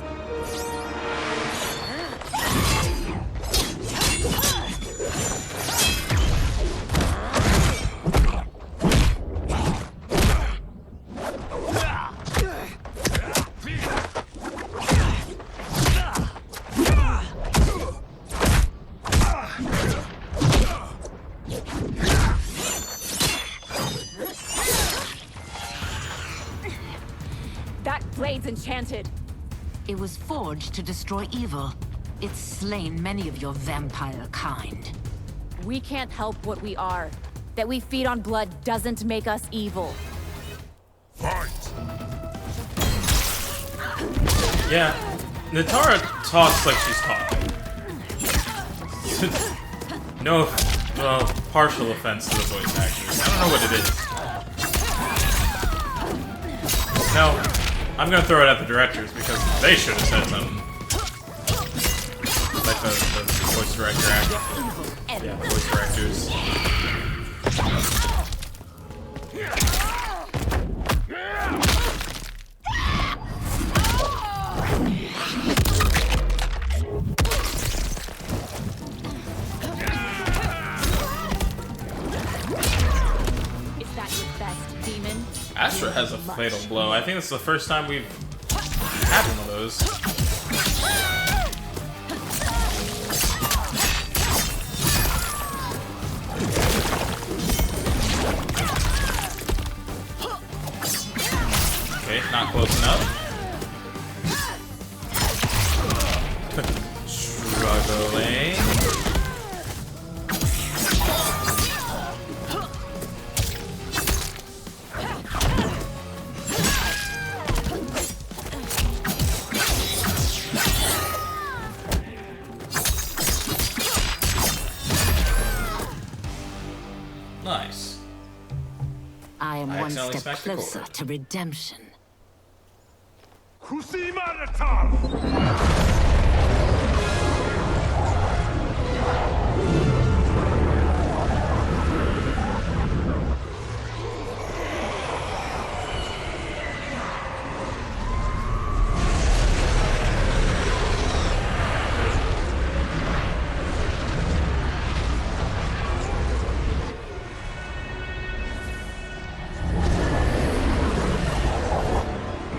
That blade's enchanted. It was forged to destroy evil. It's slain many of your vampire kind. We can't help what we are. That we feed on blood doesn't make us evil. Yeah, Nitara talks like she's talking. No, well, partial offense to the voice actors. I don't know what it is. No, I'm gonna throw it at the directors because they should have said something. Like the voice director act. Yeah, voice directors. Is that your best, demon? Astra has a fatal blow. I think it's the first time we've had one of those. Okay, not close enough. Struggling. Nice. I am I one accidentally step smacked the closer cord. to redemption.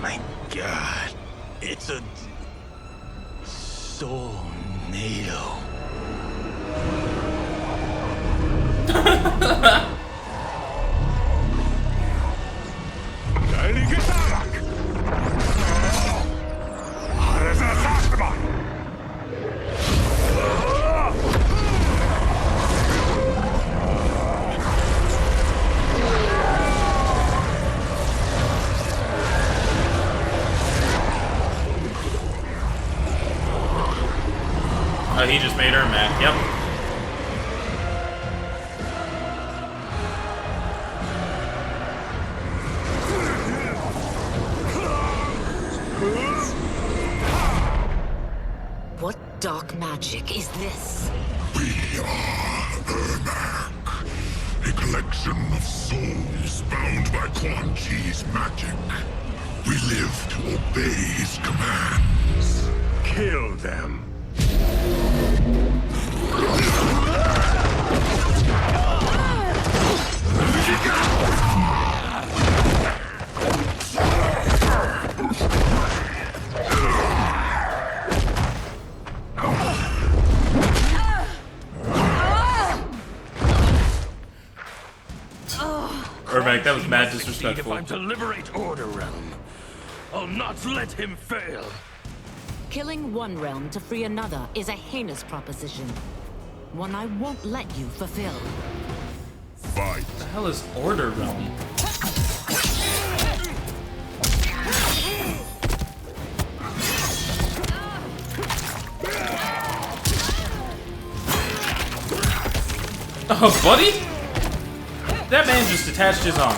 My God, it's a tornado. Oh, he just made her mad. Yep. What dark magic is this? We are Ermac, a collection of souls bound by Quan Chi's magic. We live to obey his commands. Kill them. Ermac, that was mad If disrespectful. I'm to liberate Order Realm, I'll not let him fail. Killing one realm to free another is a heinous proposition. One I won't let you fulfill. Fight. What the hell is Order Realm? Oh, buddy? That man just detached his arm.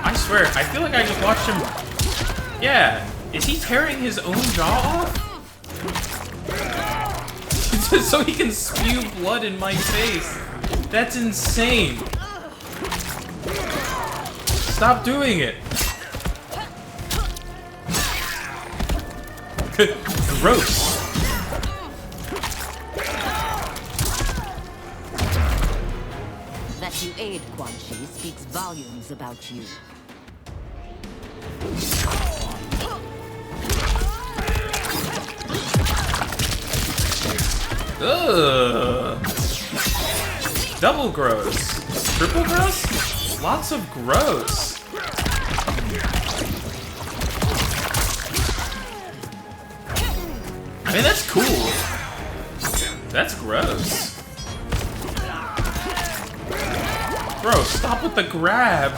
I swear, I feel like I just watched him. Yeah, is he tearing his own jaw off? So he can spew blood in my face. That's insane. Stop doing it. Gross. That you aid Quan Chi speaks volumes about you. Ugh. Double gross. Triple gross? Lots of gross. I mean, that's cool. That's gross. Bro, stop with the grab.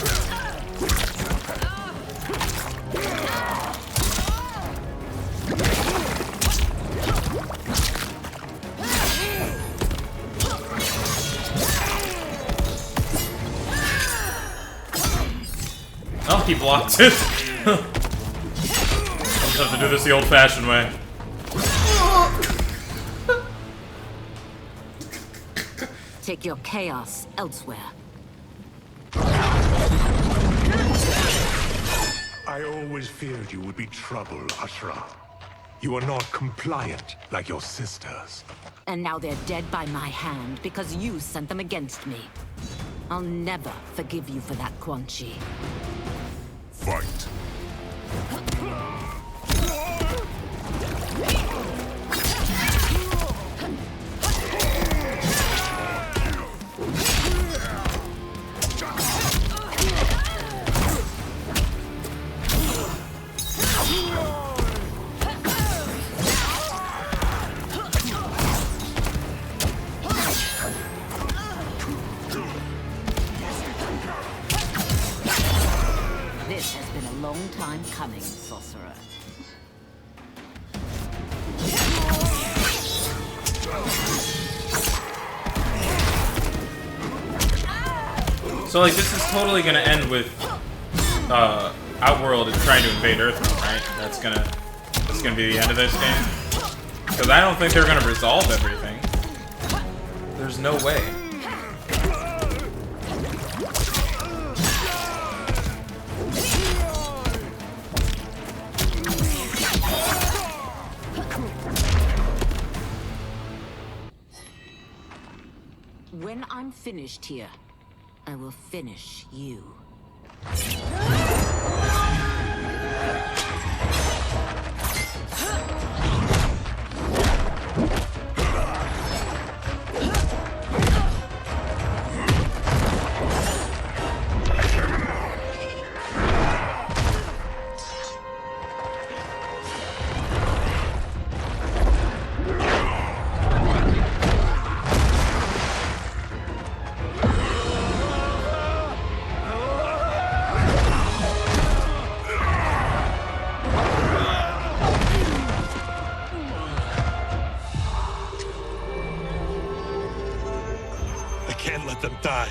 Oh, he blocked it. I'll just have to do this the old-fashioned way. Take your chaos elsewhere. I always feared you would be trouble, Ashra. You are not compliant like your sisters. And now they're dead by my hand because you sent them against me. I'll never forgive you for that, Quan Chi. Fight. This has been a long time coming, sorcerer. So like this is totally gonna end with Outworld is trying to invade Earthrealm, right? That's gonna be the end of this game. Because I don't think they're gonna resolve everything. There's no way. When I'm finished here, I will finish you. I can't let them die.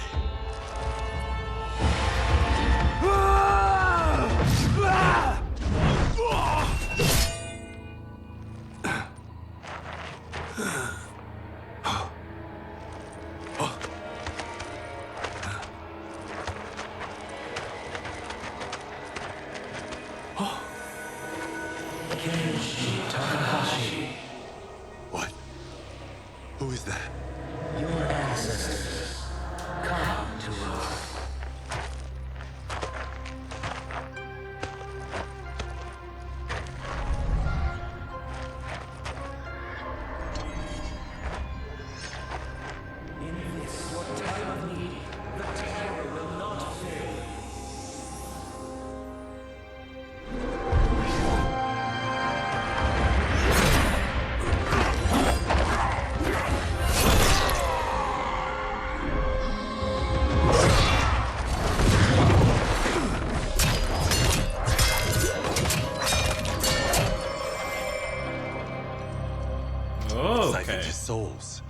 What? Who is that? Your ancestors, come to us. In this, your time of need, the terror will not fail. Oh, Siphoned okay. his souls.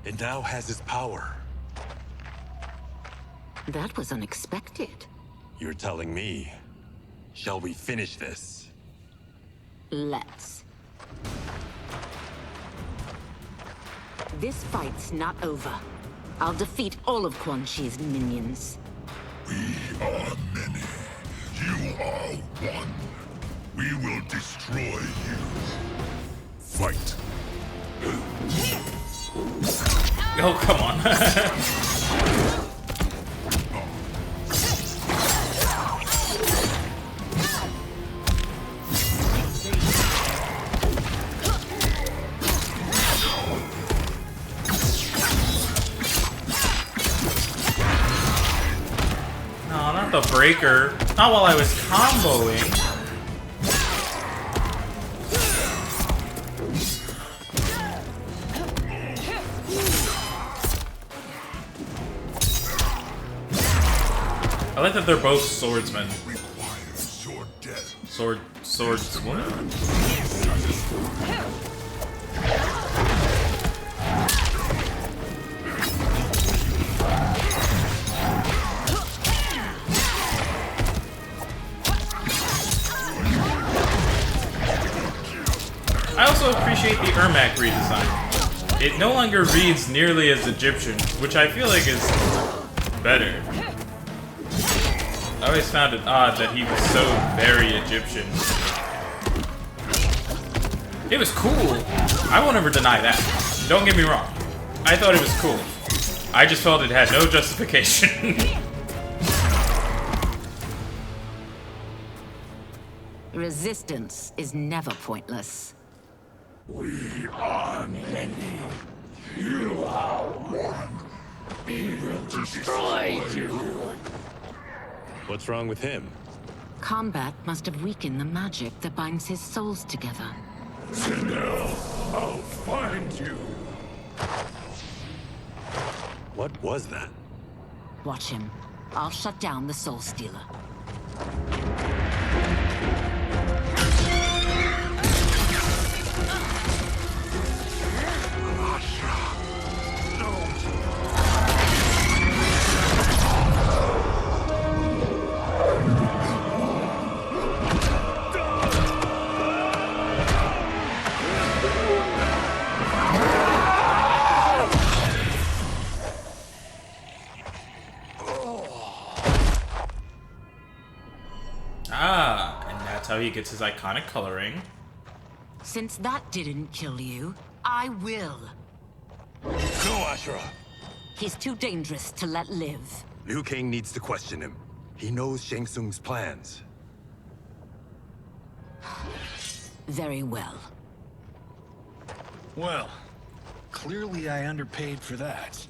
It now has his power. That was unexpected. You're telling me. Shall we finish this? Let's. This fight's not over. I'll defeat all of Quan Chi's minions. We are many. You are one. We will destroy you. Fight. Oh, come on. No, not the breaker. Not while I was comboing. I like that they're both swordsmen. Swordswoman? I also appreciate the Ermac redesign. It no longer reads nearly as Egyptian, which I feel like is better. I always found it odd that he was so very Egyptian. It was cool. I won't ever deny that. Don't get me wrong. I thought it was cool. I just felt it had no justification. Resistance is never pointless. We are many. You are one. We will destroy you. What's wrong with him? Combat must have weakened the magic that binds his souls together. Now, I'll find you. What was that? Watch him. I'll shut down the Soul Stealer. Ah, and that's how he gets his iconic coloring. Since that didn't kill you, I will. Go, Ashura! He's too dangerous to let live. Liu Kang needs to question him. He knows Shang Tsung's plans. Very well. Well, clearly I underpaid for that.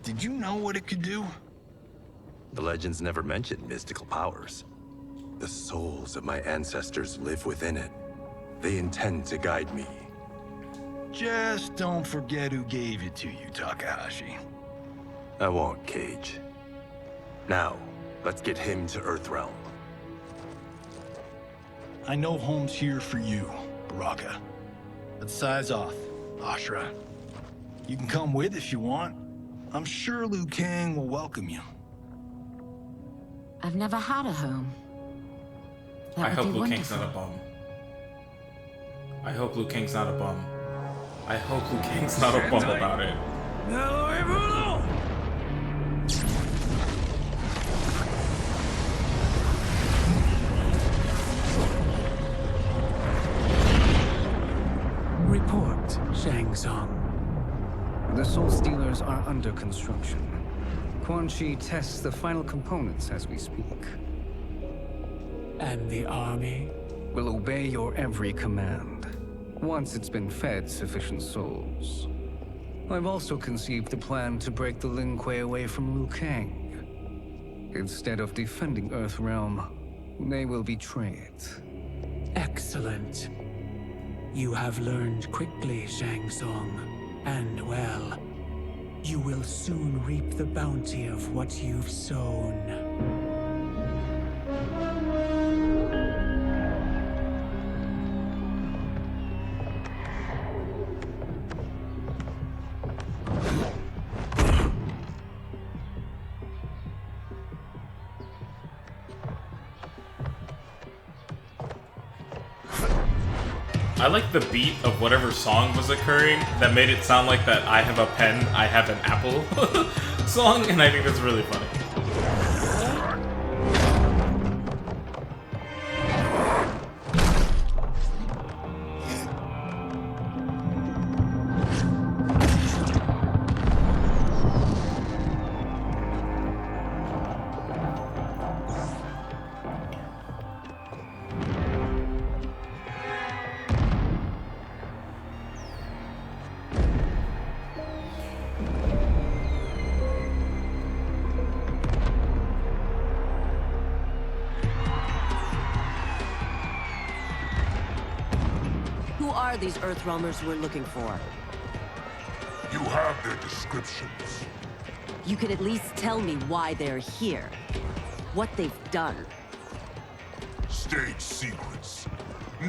Did you know what it could do? The legends never mentioned mystical powers. The souls of my ancestors live within it. They intend to guide me. Just don't forget who gave it to you, Takahashi. I won't, Cage. Now, let's get him to Earthrealm. I know home's here for you, Baraka. Let's size off, Ashura. You can come with if you want. I'm sure Liu Kang will welcome you. I've never had a home. I hope Liu Kang's not a bum. I hope Liu Kang's not a bum. I hope Liu Kang's not a bum about it. Report, Shang Tsung. The Soul Stealers are under construction. Quan Chi tests the final components as we speak. And the army? Will obey your every command, once it's been fed sufficient souls. I've also conceived a plan to break the Lin Kuei away from Liu Kang. Instead of defending Earthrealm, they will betray it. Excellent. You have learned quickly, Shang Tsung. And well, you will soon reap the bounty of what you've sown. I like the beat of whatever song was occurring that made it sound like that I have a pen, I have an apple song, and I think that's really funny. Who are these Earthrealmers we're looking for? You have their descriptions. You can at least tell me why they're here. What they've done. State secrets.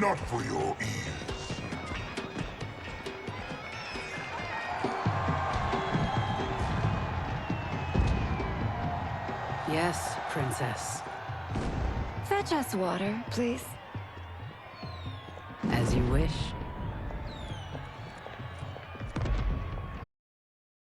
Not for your ears. Yes, Princess. Fetch us water, please. As you wish.